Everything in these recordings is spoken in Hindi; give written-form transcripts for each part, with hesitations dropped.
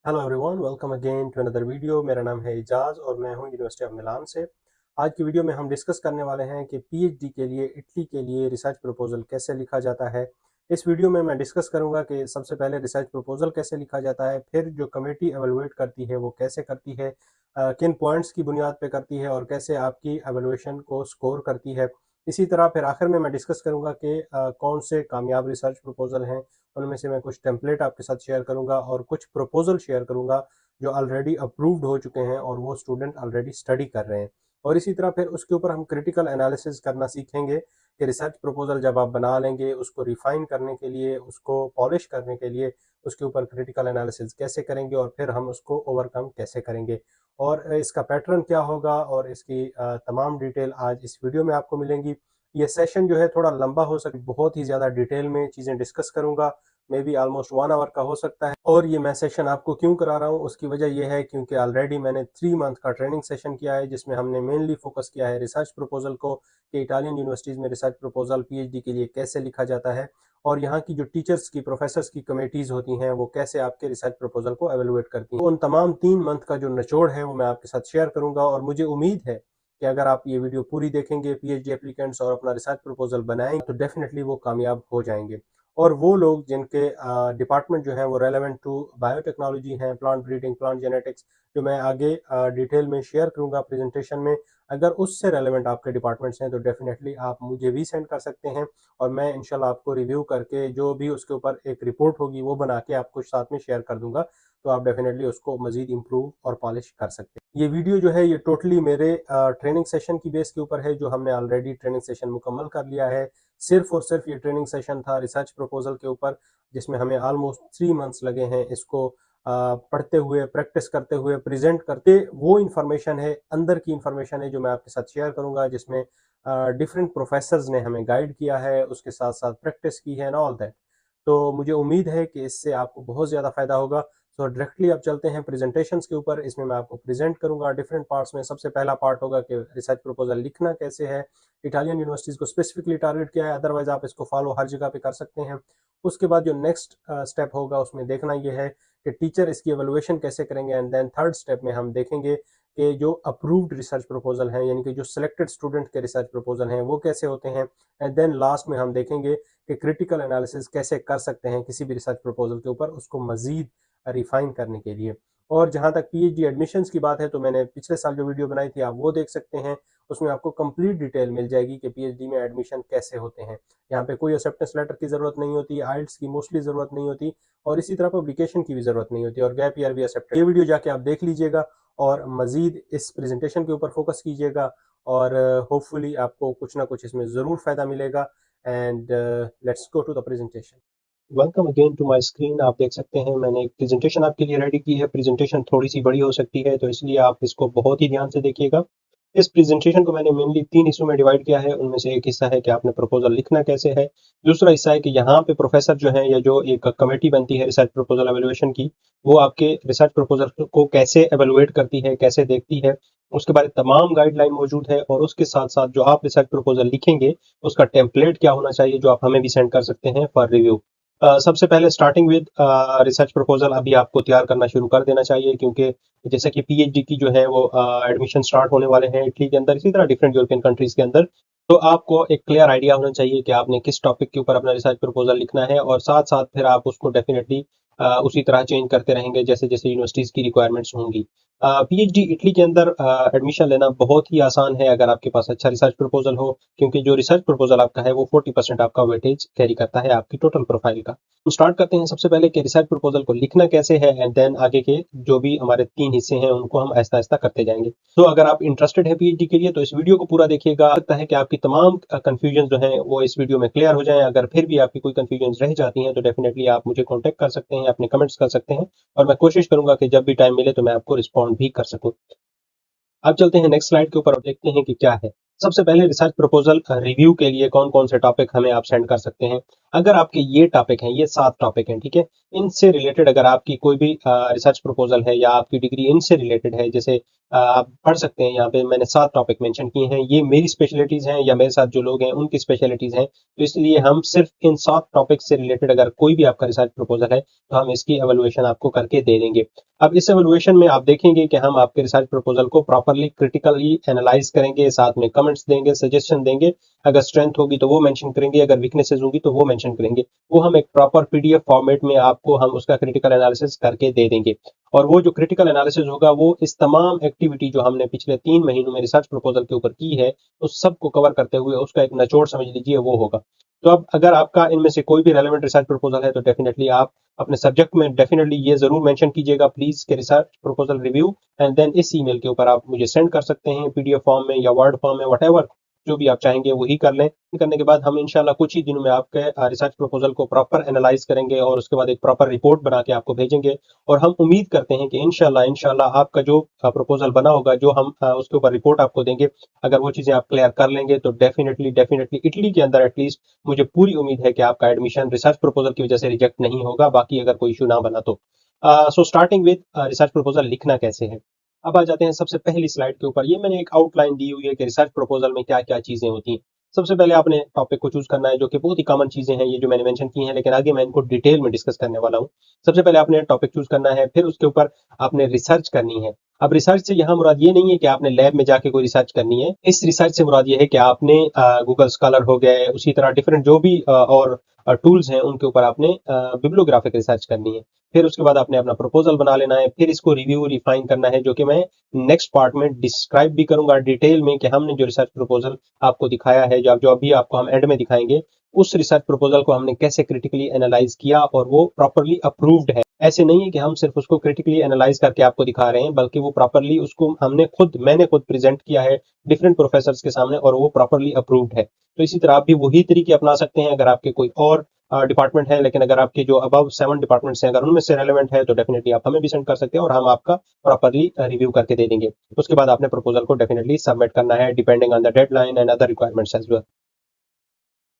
Hello everyone, welcome again to another video. मेरा नाम है इजाज़ और मैं हूं यूनिवर्सिटी ऑफ मिलान से। आज की वीडियो में हम डिस्कस करने वाले हैं कि पीएचडी के लिए इटली के लिए रिसर्च प्रपोजल कैसे लिखा जाता है। इस वीडियो में मैं डिस्कस करूंगा कि सबसे पहले रिसर्च प्रपोजल कैसे लिखा जाता है, फिर जो कमेटी एवेलुएट करती है वो कैसे करती है, किन पॉइंट्स की बुनियाद पे करती है और कैसे आपकी एवेलुएशन को स्कोर करती है। इसी तरह फिर आखिर में मैं डिस्कस करूंगा कि कौन से कामयाब रिसर्च प्रपोजल हैं। उनमें से मैं कुछ टेम्पलेट आपके साथ शेयर करूंगा और कुछ प्रपोजल शेयर करूंगा जो ऑलरेडी अप्रूव्ड हो चुके हैं और वो स्टूडेंट ऑलरेडी स्टडी कर रहे हैं। और इसी तरह फिर उसके ऊपर हम क्रिटिकल एनालिसिस करना सीखेंगे कि रिसर्च प्रपोजल जब आप बना लेंगे उसको रिफाइन करने के लिए, उसको पॉलिश करने के लिए उसके ऊपर क्रिटिकल एनालिसिस कैसे करेंगे और फिर हम उसको ओवरकम कैसे करेंगे और इसका पैटर्न क्या होगा और इसकी तमाम डिटेल आज इस वीडियो में आपको मिलेंगी। ये सेशन जो है थोड़ा लंबा हो सकता है, बहुत ही ज़्यादा डिटेल में चीज़ें डिस्कस करूंगा, मे बी ऑलमोस्ट 1 आवर का हो सकता है। और ये मैं सेशन आपको क्यों करा रहा हूँ उसकी वजह यह है क्योंकि ऑलरेडी मैंने 3 मंथ का ट्रेनिंग सेशन किया है जिसमें हमने मेनली फोकस किया है रिसर्च प्रपोजल को, कि इटालियन यूनिवर्सिटीज़ में रिसर्च प्रपोजल पीएचडी के लिए कैसे लिखा जाता है और यहाँ की जो टीचर्स की, प्रोफेसर्स की कमेटीज़ होती हैं वो कैसे आपके रिसर्च प्रपोजल को एवेलुएट करती हैं। तो उन तमाम 3 मंथ का जो निचोड़ है वो मैं आपके साथ शेयर करूंगा और मुझे उम्मीद है कि अगर आप ये वीडियो पूरी देखेंगे, पीएचडी एप्लीकेंट्स और अपना रिसर्च प्रपोजल बनाएंगे तो डेफिनेटली वो कामयाब हो जाएंगे। और वो लोग जिनके डिपार्टमेंट जो है वो रेलेवेंट टू बायोटेक्नोलॉजी हैं, प्लांट ब्रीडिंग, प्लांट जेनेटिक्स, जो मैं आगे डिटेल में शेयर करूंगा प्रेजेंटेशन में, अगर उससे रेलेवेंट आपके डिपार्टमेंट्स हैं तो डेफिनेटली आप मुझे भी सेंड कर सकते हैं और मैं इंशाल्लाह आपको रिव्यू करके जो भी उसके ऊपर एक रिपोर्ट होगी वो बना के आपको साथ में शेयर कर दूंगा, तो आप डेफिनेटली उसको मजीद इम्प्रूव और पॉलिश कर सकते हैं। ये वीडियो जो है ये टोटली मेरे ट्रेनिंग सेशन की बेस के ऊपर है जो हमने ऑलरेडी ट्रेनिंग सेशन मुकम्मल कर लिया है। सिर्फ और सिर्फ ये ट्रेनिंग सेशन था रिसर्च प्रपोजल के ऊपर जिसमें हमें ऑलमोस्ट 3 मंथ्स लगे हैं इसको पढ़ते हुए, प्रैक्टिस करते हुए, प्रेजेंट करते। वो इन्फॉर्मेशन है, अंदर की इन्फॉर्मेशन है जो मैं आपके साथ शेयर करूंगा, जिसमें डिफरेंट प्रोफेसर्स ने हमें गाइड किया है, उसके साथ साथ प्रैक्टिस की है एंड ऑल दैट। तो मुझे उम्मीद है कि इससे आपको बहुत ज़्यादा फायदा होगा। तो डायरेक्टली अब चलते हैं प्रेजेंटेशंस के ऊपर। इसमें मैं आपको प्रेजेंट करूंगा डिफरेंट पार्ट्स में। सबसे पहला पार्ट होगा कि रिसर्च प्रपोजल लिखना कैसे है, इटालियन यूनिवर्सिटीज़ को स्पेसिफिकली टारगेट किया है, अदरवाइज आप इसको फॉलो हर जगह पे कर सकते हैं। उसके बाद जो नेक्स्ट स्टेप होगा उसमें देखना यह है कि टीचर इसकी एवेलुएशन कैसे करेंगे एंड देन थर्ड स्टेप में हम देखेंगे कि जो अप्रूव्ड रिसर्च प्रपोजल हैं, यानी कि जो सिलेक्टेड स्टूडेंट के रिसर्च प्रपोजल हैं वो कैसे होते हैं। एंड देन लास्ट में हम देखेंगे कि क्रिटिकल एनालिसिस कैसे कर सकते हैं किसी भी रिसर्च प्रपोजल के ऊपर, उसको मजीद रिफाइन करने के लिए। और जहाँ तक पीएचडी एडमिशन्स की बात है तो मैंने पिछले साल जो वीडियो बनाई थी आप वो देख सकते हैं, उसमें आपको कंप्लीट डिटेल मिल जाएगी कि पीएचडी में एडमिशन कैसे होते हैं। यहाँ पे कोई एक्सेप्टेंस लेटर की ज़रूरत नहीं होती, आइल्स की मोस्टली ज़रूरत नहीं होती और इसी तरह पब्लिकेशन की भी ज़रूरत नहीं होती और गैप ईयर भी एक्सेप्टेड। ये वीडियो जाके आप देख लीजिएगा और मज़ीद इस प्रेजेंटेशन के ऊपर फोकस कीजिएगा और होपफुली आपको कुछ ना कुछ इसमें ज़रूर फ़ायदा मिलेगा। And let's go to the presentation. Welcome again to my screen. आप देख सकते हैं मैंने एक प्रेजेंटेशन आपके लिए रेडी की है। प्रेजेंटेशन थोड़ी सी बड़ी हो सकती है तो इसलिए आप इसको बहुत ही ध्यान से देखिएगा। इस प्रेजेंटेशन को मैंने मेनली 3 हिस्सों में डिवाइड किया है। उनमें से एक हिस्सा है कि आपने प्रपोजल लिखना कैसे है, दूसरा हिस्सा है कि यहाँ पे प्रोफेसर जो है या जो एक कमेटी बनती है रिसर्च प्रपोजल एवेलुएशन की, वो आपके रिसर्च प्रपोजल को कैसे एवेलुएट करती है, कैसे देखती है, उसके बारे में तमाम गाइडलाइन मौजूद है। और उसके साथ साथ जो आप रिसर्च प्रपोजल लिखेंगे उसका टेम्पलेट क्या होना चाहिए जो आप हमें भी सेंड कर सकते हैं फॉर रिव्यू। सबसे पहले स्टार्टिंग विद रिसर्च प्रपोजल अभी आपको तैयार करना शुरू कर देना चाहिए क्योंकि जैसे कि पीएचडी की जो है वो एडमिशन स्टार्ट होने वाले हैं इटली के अंदर, इसी तरह डिफरेंट यूरोपियन कंट्रीज के अंदर। तो आपको एक क्लियर आइडिया होना चाहिए कि आपने किस टॉपिक के ऊपर अपना रिसर्च प्रपोजल लिखना है और साथ साथ फिर आप उसको डेफिनेटली उसी तरह चेंज करते रहेंगे जैसे जैसे यूनिवर्सिटीज की रिक्वायरमेंट्स होंगी। पीएचडी इटली के अंदर एडमिशन लेना बहुत ही आसान है अगर आपके पास अच्छा रिसर्च प्रपोजल हो, क्योंकि जो रिसर्च प्रपोजल आपका है वो 40% आपका वेटेज कैरी करता है आपकी टोटल प्रोफाइल का। तो स्टार्ट करते हैं सबसे पहले कि रिसर्च प्रपोजल को लिखना कैसे है एंड देन आगे के जो भी हमारे 3 हिस्से हैं उनको हम आहिस्ता आहिस्ता करते जाएंगे। तो अगर आप इंटरेस्टेड है पीएचडी के लिए तो इस वीडियो को पूरा देखिएगा। लगता है कि आपकी तमाम कंफ्यूजन जो है वो इस वीडियो में क्लियर हो जाए। अगर फिर भी आपकी कोई कंफ्यूजन रह जाती हैं तो डेफिनेटली आप मुझे कॉन्टेक्ट कर सकते हैं, अपने कमेंट्स कर सकते हैं और मैं कोशिश करूंगा कि जब भी टाइम मिले तो मैं आपको रिस्पॉन्ड भी कर सकूं। अब चलते हैं नेक्स्ट स्लाइड के ऊपर और देखते हैं कि क्या है। सबसे पहले रिसर्च प्रपोजल रिव्यू के लिए कौन कौन से टॉपिक हमें आप सेंड कर सकते हैं। अगर आपके ये टॉपिक हैं, ये 7 टॉपिक हैं, ठीक है, इनसे रिलेटेड अगर आपकी कोई भी रिसर्च प्रपोजल है या आपकी डिग्री इनसे रिलेटेड है, जैसे आप पढ़ सकते हैं यहाँ पे मैंने 7 टॉपिक मेंशन किए हैं, ये मेरी स्पेशलिटीज हैं या मेरे साथ जो लोग हैं उनकी स्पेशलिटीज हैं, तो इसलिए हम सिर्फ इन 7 टॉपिक से रिलेटेड अगर कोई भी आपका रिसर्च प्रपोजल है तो हम इसकी एवेलुएशन आपको करके दे देंगे। अब इस एवेलुएशन में आप देखेंगे कि हम आपके रिसर्च प्रपोजल को प्रॉपरली क्रिटिकली एनालाइज करेंगे, साथ में कमेंट्स देंगे, सजेशन देंगे, अगर स्ट्रेंथ होगी तो वो मेंशन करेंगे, अगर वीकनेसेस होगी तो वो मेंशन करेंगे। वो हम एक प्रॉपर पीडीएफ फॉर्मेट में आपको हम उसका क्रिटिकल एनालिसिस करके दे देंगे, और वो जो क्रिटिकल एनालिसिस होगा वो इस तमाम एक्टिविटी जो हमने पिछले 3 महीनों में रिसर्च प्रपोजल के ऊपर की है उस सबको कवर करते हुए उसका एक निचोड़ समझ लीजिए वो होगा। तो अब अगर आपका इनमें से कोई भी रेलेवेंट रिसर्च प्रपोजल है तो डेफिनेटली आप अपने सब्जेक्ट में डेफिनेटली ये जरूर मेंशन कीजिएगा प्लीज के research proposal review, and then इस ईमेल के ऊपर आप मुझे सेंड कर सकते हैं पीडीएफ फॉर्म में या वर्ड फॉर्म में, व्हाटएवर जो भी आप चाहेंगे वही कर लें। करने के बाद हम इंशाल्लाह कुछ ही दिनों में आपके रिसर्च प्रपोजल को प्रॉपर एनालाइज करेंगे और उसके बाद एक प्रॉपर रिपोर्ट बना के आपको भेजेंगे, और हम उम्मीद करते हैं कि इंशाल्लाह आपका जो प्रपोजल बना होगा जो हम उसके ऊपर रिपोर्ट आपको देंगे, अगर वो चीजें आप क्लियर कर लेंगे तो डेफिनेटली डेफिनेटली इटली के अंदर एटलीस्ट मुझे पूरी उम्मीद है कि आपका एडमिशन रिसर्च प्रपोजल की वजह से रिजेक्ट नहीं होगा, बाकी अगर कोई इशू ना बना तो। So starting with research proposal लिखना कैसे है। अब आ जाते हैं सबसे पहली स्लाइड के ऊपर। ये मैंने एक आउटलाइन दी हुई है कि रिसर्च प्रपोजल में क्या क्या चीजें होती हैं। सबसे पहले आपने टॉपिक को चूज करना है, जो कि बहुत ही कॉमन चीजें हैं ये जो मैंने मेंशन की हैं, लेकिन आगे मैं इनको डिटेल में डिस्कस करने वाला हूँ। सबसे पहले आपने टॉपिक चूज करना है, फिर उसके ऊपर आपने रिसर्च करनी है। अब रिसर्च से यहाँ मुराद ये नहीं है कि आपने लैब में जाके कोई रिसर्च करनी है, इस रिसर्च से मुराद ये है कि आपने गूगल स्कॉलर हो गए, उसी तरह डिफरेंट जो भी और टूल्स हैं उनके ऊपर आपने बिब्लियोग्राफिक रिसर्च करनी है। फिर उसके बाद आपने अपना प्रपोजल बना लेना है, फिर इसको रिव्यू रिफाइन करना है, जो कि मैं नेक्स्ट पार्ट में डिस्क्राइब भी करूंगा डिटेल में कि हमने जो रिसर्च प्रपोजल आपको दिखाया है, जो अभी आपको हम एंड में दिखाएंगे, उस रिसर्च प्रपोजल को हमने कैसे क्रिटिकली एनालाइज किया और वो प्रॉपरली अप्रूव्ड है। ऐसे नहीं है कि हम सिर्फ उसको क्रिटिकली एनालाइज करके आपको दिखा रहे हैं, बल्कि वो प्रॉपरली उसको मैंने खुद प्रेजेंट किया है डिफरेंट प्रोफेसर के सामने और वो प्रॉपरली अप्रूव्ड है। तो इसी तरह आप भी वही तरीके अपना सकते हैं अगर आपके कोई और डिपार्टमेंट है, लेकिन अगर आपके जो अबव 7 डिपार्टमेंट्स हैं अगर उनमें से रेलेवेंट है तो डेफिनेटली आप हमें भी सेंड कर सकते हैं और हम आपका प्रॉपरली रिव्यू करके दे देंगे। उसके बाद आपने प्रपोजल को डेफिनेटली सबमिट करना है depending on the deadline and other requirements as well.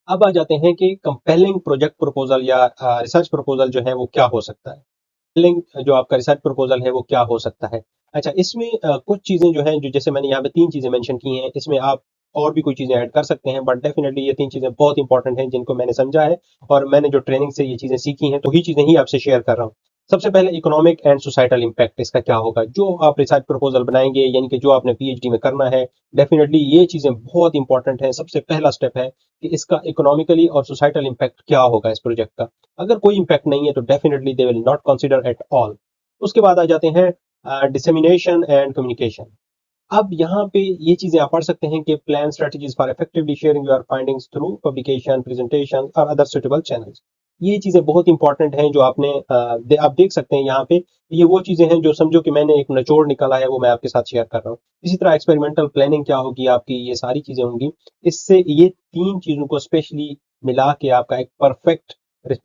अब आ जाते हैं कि कंपेलिंग प्रोजेक्ट प्रपोजल या रिसर्च प्रपोजल जो है वो क्या हो सकता है। कंपेलिंग जो आपका रिसर्च प्रपोजल है वो क्या हो सकता है। अच्छा, इसमें कुछ चीजें जो हैं, जो जैसे मैंने यहाँ पे 3 चीजें मेंशन की हैं, इसमें आप और भी कोई चीजें ऐड कर सकते हैं, बट डेफिनेटली ये 3 चीजें बहुत इंपॉर्टेंट हैं जिनको मैंने समझा है और मैंने जो ट्रेनिंग से ये चीजें सीखी हैं तो वही चीजें ही आपसे शेयर कर रहा हूँ। सबसे पहले इकोनॉमिक एंड सोसाइटल इम्पैक्ट इसका क्या होगा। जो आप रिसर्च प्रपोजल बनाएंगे यानी कि जो आपने पीएचडी में करना है, डेफिनेटली ये चीजें बहुत इंपॉर्टेंट है। सबसे पहला स्टेप है कि इसका इकोनॉमिकली और सोसाइटल इम्पैक्ट क्या होगा इस प्रोजेक्ट का। अगर कोई इम्पैक्ट नहीं है तो definitely they will not consider at all. उसके बाद आ जाते हैं डिसेमिनेशन एंड कम्युनिकेशन। अब यहाँ पे ये चीजें आप पढ़ सकते हैं कि plan strategies for effectively sharing your findings through publication, presentation और अदर सुटेबल चैनल्स। ये चीजें बहुत इंपॉर्टेंट हैं जो आपने आप देख सकते हैं यहाँ पे। ये वो चीजें हैं जो समझो कि मैंने एक निचोड़ निकाला है वो मैं आपके साथ शेयर कर रहा हूँ। इसी तरह एक्सपेरिमेंटल प्लानिंग क्या होगी आपकी, ये सारी चीजें होंगी। इससे ये 3 चीजों को स्पेशली मिला के आपका एक परफेक्ट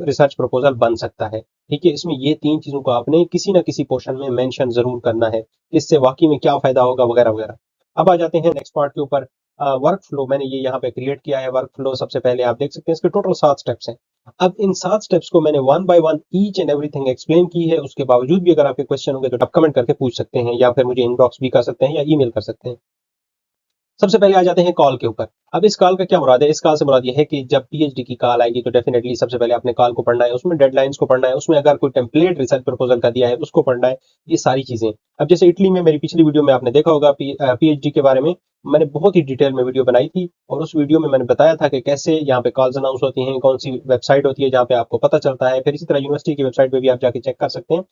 रिसर्च प्रपोजल बन सकता है। ठीक है, इसमें ये 3 चीजों को आपने किसी ना किसी पोर्शन में मेंशन जरूर करना है, इससे वाकई में क्या फायदा होगा वगैरह वगैरह। अब आ जाते हैं नेक्स्ट पार्ट के ऊपर। वर्क फ्लो मैंने ये यहाँ पे क्रिएट किया है। वर्क फ्लो सबसे पहले आप देख सकते हैं इसके टोटल 7 स्टेप्स हैं। अब इन 7 स्टेप्स को मैंने one by one each and everything explain की है। उसके बावजूद भी अगर आपके क्वेश्चन होंगे तो आप कमेंट करके पूछ सकते हैं या फिर मुझे इनबॉक्स भी कर सकते हैं या ईमेल कर सकते हैं। सबसे पहले आ जाते हैं कॉल के ऊपर। अब इस कॉल का क्या मुराद है। इस कॉल से मुराद ये है कि जब पीएचडी की कॉल आएगी तो डेफिनेटली सबसे पहले आपने कॉल को पढ़ना है, उसमें डेडलाइंस को पढ़ना है, उसमें अगर कोई टेम्पलेट रिसर्च प्रपोजल का दिया है उसको पढ़ना है, ये सारी चीजें। अब जैसे इटली में मेरी पिछली वीडियो में आपने देखा होगा पीएचडी के बारे में मैंने बहुत ही डिटेल में वीडियो बनाई थी और उस वीडियो में मैंने बताया था कि कैसे यहाँ पे कॉल्स अनाउंस होती हैं, कौन सी वेबसाइट होती है जहाँ पे आपको पता चलता है। फिर इसी तरह यूनिवर्सिटी की वेबसाइट पे भी आप जाके चेक कर सकते हैं।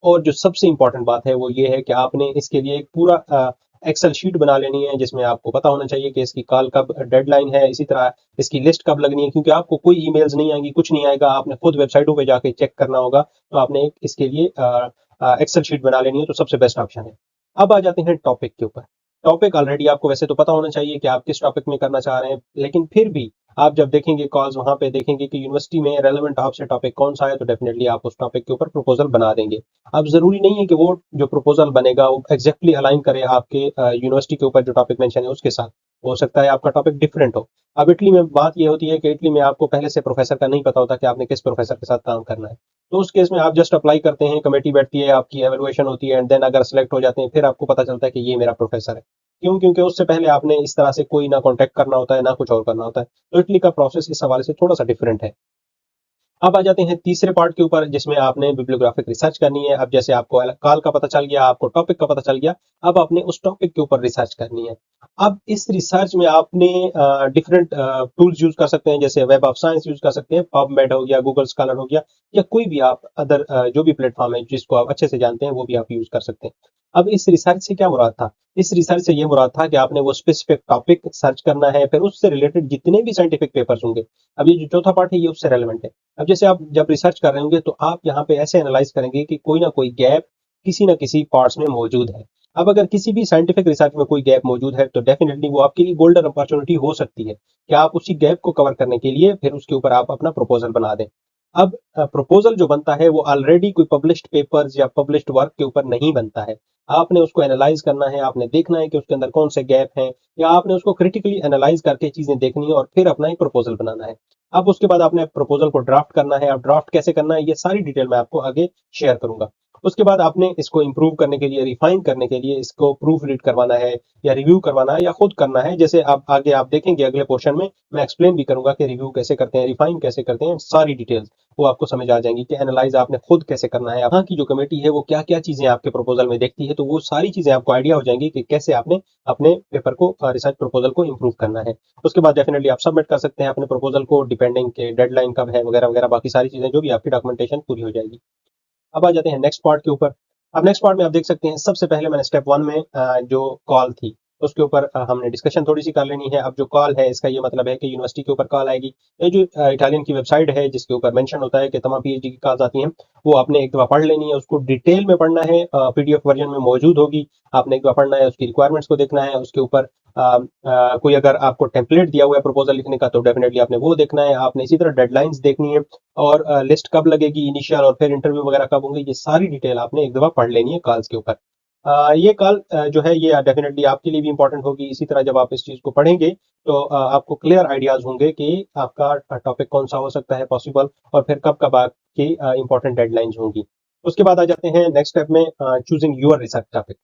और जो सबसे इंपॉर्टेंट बात है वो ये है कि आपने इसके लिए एक पूरा एक्सेल शीट बना लेनी है जिसमें आपको पता होना चाहिए कि इसकी कॉल कब डेडलाइन है, इसी तरह इसकी लिस्ट कब लगनी है, क्योंकि आपको कोई ईमेल्स नहीं आएंगी, कुछ नहीं आएगा, आपने खुद वेबसाइटों पे जाके चेक करना होगा। तो आपने इसके लिए एक्सेल शीट बना लेनी है, तो सबसे बेस्ट ऑप्शन है। अब आ जाते हैं टॉपिक के ऊपर। टॉपिक ऑलरेडी आपको वैसे तो पता होना चाहिए कि आप किस टॉपिक में करना चाह रहे हैं, लेकिन फिर भी आप जब देखेंगे कॉल्स वहां पे देखेंगे कि यूनिवर्सिटी में रेलेवेंट आपसे टॉपिक कौन सा है, तो डेफिनेटली आप उस टॉपिक के ऊपर प्रपोजल बना देंगे। अब जरूरी नहीं है कि वो जो प्रपोजल बनेगा वो एग्जैक्टली अलाइन करे आपके यूनिवर्सिटी के ऊपर जो टॉपिक मेंशन है उसके साथ। हो सकता है आपका टॉपिक डिफरेंट हो। अब इटली में बात ये होती है कि इटली में आपको पहले से प्रोफेसर का नहीं पता होता कि आपने किस प्रोफेसर के साथ काम करना है। तो उस केस में आप जस्ट अप्लाई करते हैं, कमेटी बैठती है, आपकी एवेलुएशन होती है एंड देन अगर सेलेक्ट हो जाते हैं, फिर आपको पता चलता है कि ये मेरा प्रोफेसर है। क्यों? क्योंकि उससे पहले आपने इस तरह से कोई ना कॉन्टैक्ट करना होता है, ना कुछ और करना होता है। तो इटली का प्रोसेस इस हवाले से थोड़ा-सा डिफरेंट है। अब आ जाते हैं तीसरे पार्ट के ऊपर जिसमें आपने बिब्लियोग्राफिक रिसर्च करनी है। अब जैसे आपको काल का पता चल गया, आपको टॉपिक का पता चल गया, अब आपने उस टॉपिक के ऊपर रिसर्च करनी है। अब इस रिसर्च में आपने डिफरेंट टूल्स यूज कर सकते हैं, जैसे वेब ऑफ साइंस यूज कर सकते हैं, पबमेड हो गया, गूगल स्कॉलर हो गया, या कोई भी आप अदर जो भी प्लेटफॉर्म है जिसको आप अच्छे से जानते हैं वो भी आप यूज कर सकते हैं। अब इस रिसर्च से क्या मुराद था? इस रिसर्च से ये मुराद था कि आपने वो स्पेसिफिक टॉपिक सर्च करना है, फिर उससे रिलेटेड जितने भी साइंटिफिक पेपर्स होंगे। अब ये जो चौथा पार्ट है ये उससे रेलेवेंट है। अब जैसे आप जब रिसर्च कर रहे होंगे तो आप यहाँ पे ऐसे एनालाइज करेंगे कि कोई ना कोई गैप किसी ना किसी पार्ट्स में मौजूद है। अब अगर किसी भी साइंटिफिक रिसर्च में कोई गैप मौजूद है तो डेफिनेटली वो आपके लिए गोल्डन अपॉर्चुनिटी हो सकती है कि आप उसी गैप को कवर करने के लिए फिर उसके ऊपर आप अपना प्रपोजल बना दें। अब प्रपोजल जो बनता है वो ऑलरेडी कोई पब्लिश्ड पेपर्स या पब्लिश्ड वर्क के ऊपर नहीं बनता है। आपने उसको एनालाइज करना है, आपने देखना है कि उसके अंदर कौन से गैप हैं, या आपने उसको क्रिटिकली एनालाइज करके चीजें देखनी है और फिर अपना एक प्रपोजल बनाना है। अब उसके बाद आपने प्रपोजल को ड्राफ्ट करना है। अब ड्राफ्ट कैसे करना है ये सारी डिटेल मैं आपको आगे शेयर करूंगा। उसके बाद आपने इसको इम्प्रूव करने के लिए, रिफाइन करने के लिए इसको प्रूफ रीड करवाना है, या रिव्यू करवाना है, या खुद करना है। जैसे आप आगे आप देखेंगे अगले पोर्शन में मैं एक्सप्लेन भी करूंगा कि रिव्यू कैसे करते हैं, रिफाइन कैसे करते हैं, सारी डिटेल्स वो आपको समझ आ जाएंगी कि एनालाइज आपने खुद कैसे करना है। यहाँ की जो कमेटी है वो क्या क्या चीजें आपके प्रपोजल में देखती है, तो वो सारी चीजें आपको आइडिया हो जाएंगी कि कैसे आपने अपने पेपर को, रिसर्च प्रपोजल को इम्प्रूव करना है। उसके बाद डेफिनेटली आप सबमिट कर सकते हैं अपने प्रपोजल को, डिपेंडिंग के डेडलाइन कब है वगैरह वगैरह, बाकी सारी चीजें जो भी आपकी डॉक्यूमेंटेशन पूरी हो जाएगी। अब आ जाते हैं नेक्स्ट पार्ट के ऊपर। अब नेक्स्ट पार्ट में आप देख सकते हैं सबसे पहले मैंने स्टेप 1 में जो कॉल थी उसके ऊपर हमने डिस्कशन थोड़ी सी कर लेनी है। अब जो कॉल है इसका ये मतलब है कि यूनिवर्सिटी के ऊपर कॉल आएगी। ये जो इटालियन की वेबसाइट है जिसके ऊपर मेंशन होता है कि तमाम पीएचडी की कॉल्स आती हैं, वो आपने एक दफा पढ़ लेनी है, उसको डिटेल में पढ़ना है, पीडीएफ वर्जन में मौजूद होगी। आपने एक दफा पढ़ना है, उसकी रिक्वायरमेंट्स को देखना है, उसके ऊपर कोई अगर आपको टेम्पलेट दिया हुआ है प्रपोजल लिखने का तो डेफिनेटली आपने वो देखना है। आपने इसी तरह डेडलाइंस देखनी है, और लिस्ट कब लगेगी इनिशियल, और फिर इंटरव्यू वगैरह कब होंगे, ये सारी डिटेल आपने एक दफा पढ़ लेनी है कॉल्स के ऊपर। ये कॉल जो है ये डेफिनेटली आपके लिए भी इंपॉर्टेंट होगी। इसी तरह जब आप इस चीज को पढ़ेंगे तो आपको क्लियर आइडियाज होंगे कि आपका टॉपिक कौन सा हो सकता है पॉसिबल, और फिर कब कब आपकी इंपॉर्टेंट डेडलाइंस होंगी। उसके बाद आ जाते हैं नेक्स्ट स्टेप में, चूजिंग योर रिसर्च टॉपिक।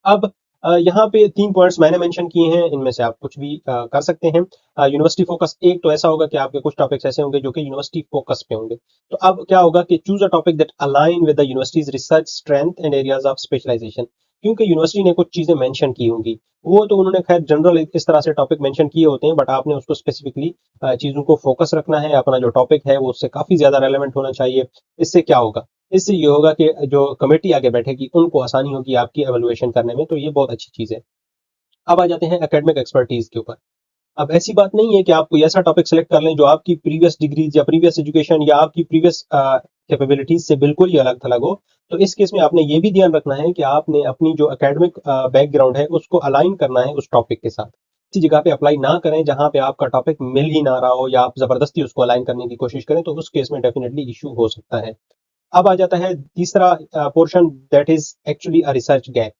अब यहाँ पे 3 पॉइंट्स मैंने मेंशन किए हैं, इनमें से आप कुछ भी कर सकते हैं। यूनिवर्सिटी फोकस एक तो ऐसा होगा कि आपके कुछ टॉपिक्स ऐसे होंगे जो कि यूनिवर्सिटी फोकस पे होंगे। तो अब क्या होगा कि choose a topic that align with the university's research strength and areas of specialization. क्योंकि यूनिवर्सिटी ने कुछ चीजें मेंशन की होंगी, वो तो उन्होंने खैर जनरल इस तरह से टॉपिक मेंशन किए होते हैं, बट आपने उसको स्पेसिफिकली चीजों को फोकस रखना है। अपना जो टॉपिक है वो उससे काफी ज्यादा रेलेवेंट होना चाहिए। इससे क्या होगा? इससे ये होगा कि जो कमेटी आगे बैठेगी उनको आसानी होगी आपकी एवेलुएशन करने में, तो ये बहुत अच्छी चीज है। अब आ जाते हैं एकेडमिक एक्सपर्टीज के ऊपर। अब ऐसी बात नहीं है कि आप कोई ऐसा टॉपिक सेलेक्ट कर लें जो आपकी प्रीवियस डिग्रीज या प्रीवियस एजुकेशन या आपकी प्रीवियस कैपेबिलिटीज से बिल्कुल ही अलग थलग हो। तो इस केस में आपने ये भी ध्यान रखना है कि आपने अपनी जो एकेडमिक बैकग्राउंड है उसको अलाइन करना है उस टॉपिक के साथ। इसी जगह पे अप्लाई ना करें जहां पे आपका टॉपिक मिल ही ना रहा हो, या आप जबरदस्ती उसको अलाइन करने की कोशिश करें, तो उस केस में डेफिनेटली इशू हो सकता है। अब आ जाता है तीसरा portion, that is actually a research gap.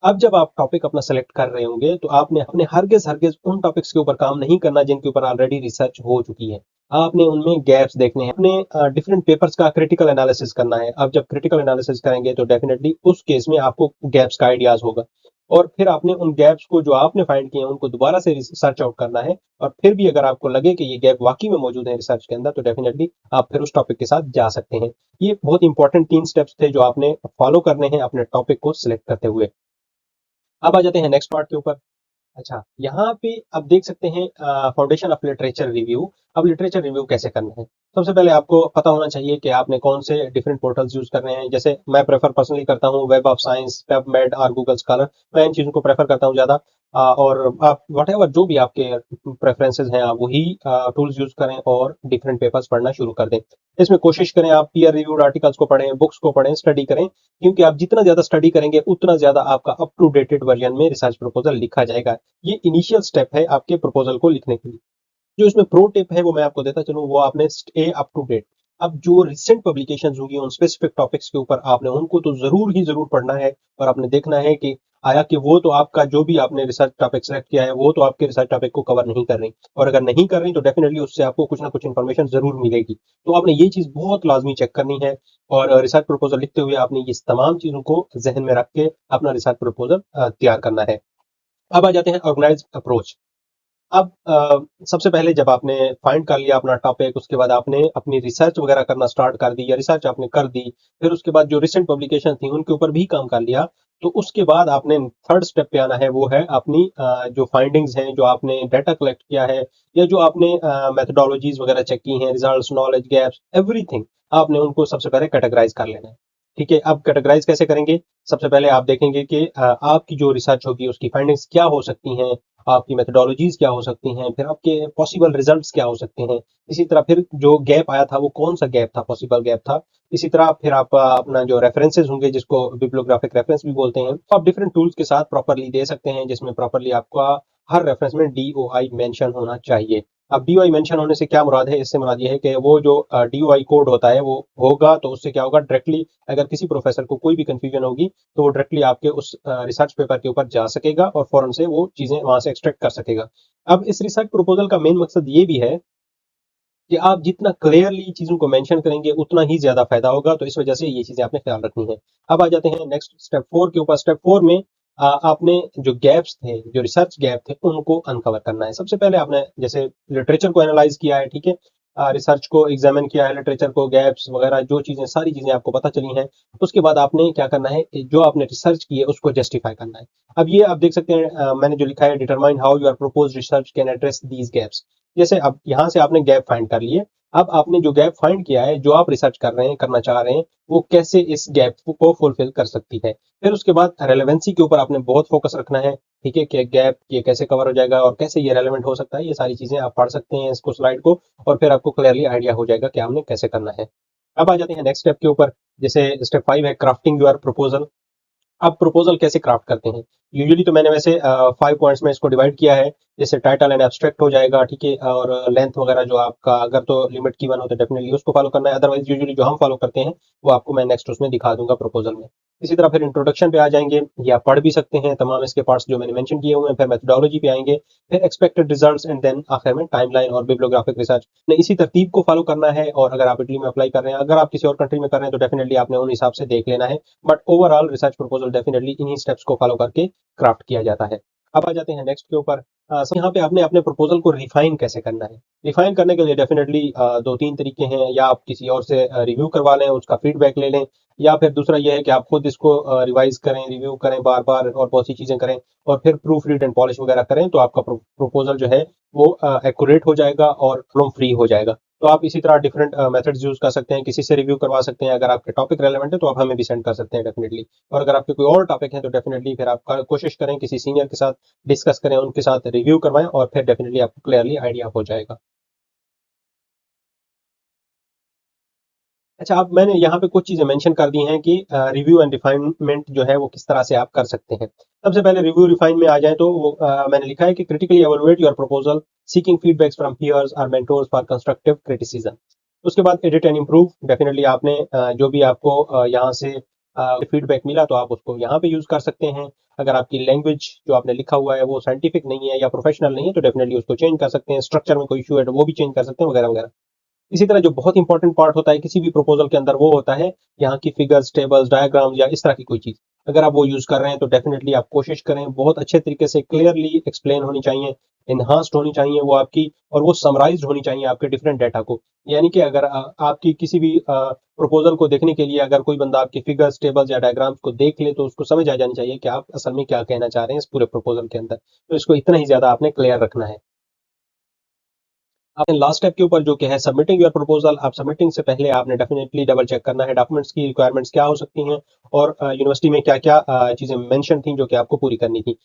अब जब आप टॉपिक अपना सेलेक्ट कर रहे होंगे तो आपने अपने हरगिज हरगिज उन टॉपिक्स के ऊपर काम नहीं करना जिनके ऊपर ऑलरेडी रिसर्च हो चुकी है। आपने उनमें गैप्स देखने हैं, अपने डिफरेंट पेपर्स का क्रिटिकल एनालिसिस करना है। अब जब क्रिटिकल एनालिसिस करेंगे तो डेफिनेटली उस केस में आपको गैप्स का आइडियाज होगा, और फिर आपने उन गैप्स को जो आपने फाइंड किए हैं उनको दोबारा से सर्च आउट करना है। और फिर भी अगर आपको लगे कि ये गैप वाकई में मौजूद है रिसर्च के अंदर, तो डेफिनेटली आप फिर उस टॉपिक के साथ जा सकते हैं। ये बहुत इंपॉर्टेंट 3 स्टेप्स थे जो आपने फॉलो करने हैं अपने टॉपिक को सिलेक्ट करते हुए। अब आ जाते हैं नेक्स्ट पार्ट के ऊपर। अच्छा, यहाँ पे आप देख सकते हैं फाउंडेशन ऑफ लिटरेचर रिव्यू। अब लिटरेचर रिव्यू कैसे करना है? सबसे पहले आपको पता होना चाहिए कि आपने कौन से डिफरेंट पोर्टल्स यूज कर रहे हैं। जैसे मैं प्रेफर पर्सनली करता हूँ वेब ऑफ साइंस, पबमेड और गूगल स्कॉलर। मैं इन चीजों को प्रेफर करता हूँ ज्यादा। और आप वट जो भी आपके प्रेफरेंसेस हैं आप वही टूल्स यूज करें और डिफरेंट पेपर्स पढ़ना शुरू कर दें। इसमें कोशिश करें आप पीयर रिव्यूड आर्टिकल्स को पढ़ें, बुक्स को पढ़ें, स्टडी करें, क्योंकि आप जितना ज्यादा स्टडी करेंगे उतना ज्यादा आपका अप टू डेटेड वर्जन में रिसर्च प्रपोजल लिखा जाएगा। ये इनिशियल स्टेप है आपके प्रपोजल को लिखने के लिए। जो इसमें प्रो टिप है वो मैं आपको देता चलूं, वो आपने स्टे अप टू डेट। अब जो रिसेंट पब्लिकेशंस होंगी उन स्पेसिफिक टॉपिक्स के ऊपर आपने उनको तो जरूर ही जरूर पढ़ना है, और आपने देखना है कि आया कि वो तो आपका जो भी आपने रिसर्च टॉपिक सेलेक्ट किया है वो तो आपके रिसर्च टॉपिक को कवर नहीं कर रही, और अगर नहीं कर रही तो डेफिनेटली उससे आपको कुछ ना कुछ इन्फॉर्मेशन जरूर मिलेगी। तो आपने ये चीज बहुत लाजमी चेक करनी है, और रिसर्च प्रपोजल लिखते हुए आपने इस तमाम चीजों को जहन में रख के अपना रिसर्च प्रपोजल तैयार करना है। अब आ जाते हैं ऑर्गेनाइज अप्रोच। अब सबसे पहले जब आपने फाइंड कर लिया अपना टॉपिक, उसके बाद आपने अपनी रिसर्च वगैरह करना स्टार्ट कर दी या रिसर्च आपने कर दी, फिर उसके बाद जो रिसेंट पब्लिकेशन थी उनके ऊपर भी काम कर लिया, तो उसके बाद आपने थर्ड स्टेप पे आना है, वो है अपनी जो फाइंडिंग्स हैं, जो आपने डाटा कलेक्ट किया है, या जो आपने मेथडोलॉजीज वगैरह चेक की हैं, रिजल्ट्स, नॉलेज गैप्स, एवरीथिंग आपने उनको सबसे पहले कैटेगराइज कर लेना है। ठीक है, अब कैटेगराइज कैसे करेंगे? सबसे पहले आप देखेंगे कि आपकी जो रिसर्च होगी उसकी फाइंडिंग्स क्या हो सकती हैं, आपकी मेथडोलॉजीज क्या हो सकती हैं, फिर आपके पॉसिबल रिजल्ट्स क्या हो सकते हैं। इसी तरह फिर जो गैप आया था वो कौन सा गैप था, पॉसिबल गैप था। इसी तरह फिर आप अपना जो रेफरेंसेस होंगे, जिसको बिब्लियोग्राफिक रेफरेंस भी बोलते हैं, तो आप डिफरेंट टूल्स के साथ प्रॉपरली दे सकते हैं, जिसमें प्रॉपरली आपका हर रेफरेंस में डीओआई मेंशन होना चाहिए। अब डीओआई मेंशन होने से क्या मुराद है? इससे मुराद ये है कि वो जो डीओआई कोड होता है वो होगा, तो उससे क्या होगा, डायरेक्टली अगर किसी प्रोफेसर को कोई भी कंफ्यूजन होगी तो वो डायरेक्टली आपके उस रिसर्च पेपर के ऊपर जा सकेगा और फौरन से वो चीजें वहां से एक्सट्रैक्ट कर सकेगा। अब इस रिसर्च प्रपोजल का मेन मकसद ये भी है कि आप जितना क्लियरली चीजों को मेंशन करेंगे उतना ही ज्यादा फायदा होगा, तो इस वजह से ये चीजें आपने ख्याल रखनी है। अब आ जाते हैं नेक्स्ट स्टेप 4 के ऊपर। स्टेप 4 में आपने जो गैप्स थे, जो रिसर्च गैप थे, उनको अनकवर करना है। सबसे पहले आपने जैसे लिटरेचर को एनालाइज किया है, ठीक है, रिसर्च को एग्जामिन किया है, लिटरेचर को, गैप्स वगैरह जो चीजें, सारी चीजें आपको पता चली हैं, उसके बाद आपने क्या करना है, जो आपने रिसर्च की है उसको जस्टिफाई करना है। अब ये आप देख सकते हैं, मैंने जो लिखा है, determine how your proposed research can address these gaps. जैसे अब यहाँ से आपने गैप फाइंड कर लिए, अब आपने जो गैप फाइंड किया है, जो आप रिसर्च कर रहे हैं, करना चाह रहे हैं, वो कैसे इस गैप को फुलफिल कर सकती है। फिर उसके बाद रेलेवेंसी के ऊपर आपने बहुत फोकस रखना है, ठीक है, कि गैप ये कैसे कवर हो जाएगा और कैसे ये रेलेवेंट हो सकता है। ये सारी चीजें आप पढ़ सकते हैं इसको, स्लाइड को, और फिर आपको क्लियरली आइडिया हो जाएगा कि हमने कैसे करना है। अब आ जाते हैं नेक्स्ट स्टेप के ऊपर। जैसे स्टेप 5 है क्राफ्टिंग योर प्रपोजल। अब प्रपोजल कैसे क्राफ्ट करते हैं? यूजुअली तो मैंने वैसे 5 पॉइंट्स में इसको डिवाइड किया है। जैसे टाइटल एंड एब्स्ट्रैक्ट हो जाएगा, ठीक है, और लेंथ वगैरह जो आपका अगर तो लिमिट की वन हो तो डेफिनेटली उसको फॉलो करना है, अदरवाइज यूजुअली जो हम फॉलो करते हैं वो आपको मैं नेक्स्ट उसमें दिखा दूंगा प्रपोजल में। इसी तरह फिर इंट्रोडक्शन पे आ जाएंगे, ये आप पढ़ भी सकते हैं तमाम इसके पार्ट्स जो मैंने मेंशन किए हुए हैं। फिर मेथोडोलॉजी पे आएंगे, फिर एक्सपेक्टेड रिजल्ट्स, एंड देन आखिर में टाइमलाइन और बिब्लियोग्राफिक रिसर्च। ने इसी तरतीब को फॉलो करना है, और अगर आप इटली में अप्लाई कर रहे हैं, अगर आप किसी और कंट्री में कर रहे हैं, तो डेफिनेटली आपने उन हिसाब से देख लेना है। But overall research proposal definitely इन्हीं स्टेप्स को फॉलो करके क्राफ्ट किया जाता है। अब आ जाते हैं नेक्स्ट के ऊपर। यहाँ पे आपने अपने प्रपोजल को रिफाइन कैसे करना है। रिफाइन करने के लिए डेफिनेटली दो तीन तरीके हैं, या आप किसी और से रिव्यू करवा लें, उसका फीडबैक ले लें, या फिर दूसरा यह है कि आप खुद इसको रिवाइज करें, रिव्यू करें बार बार, और बहुत सी चीजें करें, और फिर प्रूफ रीड एंड पॉलिश वगैरह करें, तो आपका प्रपोजल जो है वो एक्यूरेट हो जाएगा और प्रॉब्लम फ्री हो जाएगा। तो आप इसी तरह डिफरेंट मेथड्स यूज कर सकते हैं, किसी से रिव्यू करवा सकते हैं, अगर आपके टॉपिक रेलेवेंट है तो आप हमें भी सेंड कर सकते हैं डेफिनेटली। और अगर आपके कोई और टॉपिक है तो डेफिनेटली फिर आप कोशिश करें किसी सीनियर के साथ डिस्कस करें, उनके साथ रिव्यू करवाएं, और फिर डेफिनेटली आपको क्लियरली आइडिया हो जाएगा। अच्छा, अब मैंने यहाँ पे कुछ चीजें मेंशन कर दी हैं कि रिव्यू एंड रिफाइनमेंट जो है वो किस तरह से आप कर सकते हैं। सबसे पहले रिव्यू रिफाइन में आ जाए तो वो, मैंने लिखा है कि critically evaluate your proposal, seeking feedbacks from peers और मेंटोर्स फॉर कंस्ट्रक्टिव क्रिटिसिज्म। उसके बाद एडिट एंड इम्प्रूव। डेफिनेटली आपने जो भी आपको यहाँ से फीडबैक मिला तो आप उसको यहाँ पे यूज कर सकते हैं। अगर आपकी लैंग्वेज जो आपने लिखा हुआ है वो साइंटिफिक नहीं है या प्रोफेशनल नहीं है तो डेफिनेटली उसको चेंज कर सकते हैं। स्ट्रक्चर में कोई इशू है तो वो भी चेंज कर सकते हैं, वगैरह वगैरह। इसी तरह जो बहुत इंपॉर्टेंट पार्ट होता है किसी भी प्रपोजल के अंदर, वो होता है यहाँ की फिगर्स, टेबल्स, डायग्राम्स, या इस तरह की कोई चीज। अगर आप वो यूज कर रहे हैं तो डेफिनेटली आप कोशिश करें बहुत अच्छे तरीके से, क्लियरली एक्सप्लेन होनी चाहिए, इन्हांस्ड होनी चाहिए वो आपकी, और वो समराइज्ड होनी चाहिए आपके डिफरेंट डाटा को। यानी कि अगर आपकी किसी भी प्रपोजल को देखने के लिए अगर कोई बंदा आपकी फिगर्स, टेबल्स या डायग्राम्स को देख ले तो उसको समझ आ जानी चाहिए कि आप असल में क्या कहना चाह रहे हैं इस पूरे प्रपोजल के अंदर। तो इसको इतना ही ज्यादा आपने क्लियर रखना है। आपने लास्ट स्टेप के ऊपर जो कि है सबमिटिंग योर प्रपोजल, आप सबमिटिंग से पहले आपने डेफिनेटली डबल चेक करना है डॉक्यूमेंट्स की रिक्वायरमेंट्स क्या हो सकती हैं, और यूनिवर्सिटी में क्या क्या चीजें मेंशन थी जो कि आपको पूरी करनी थी।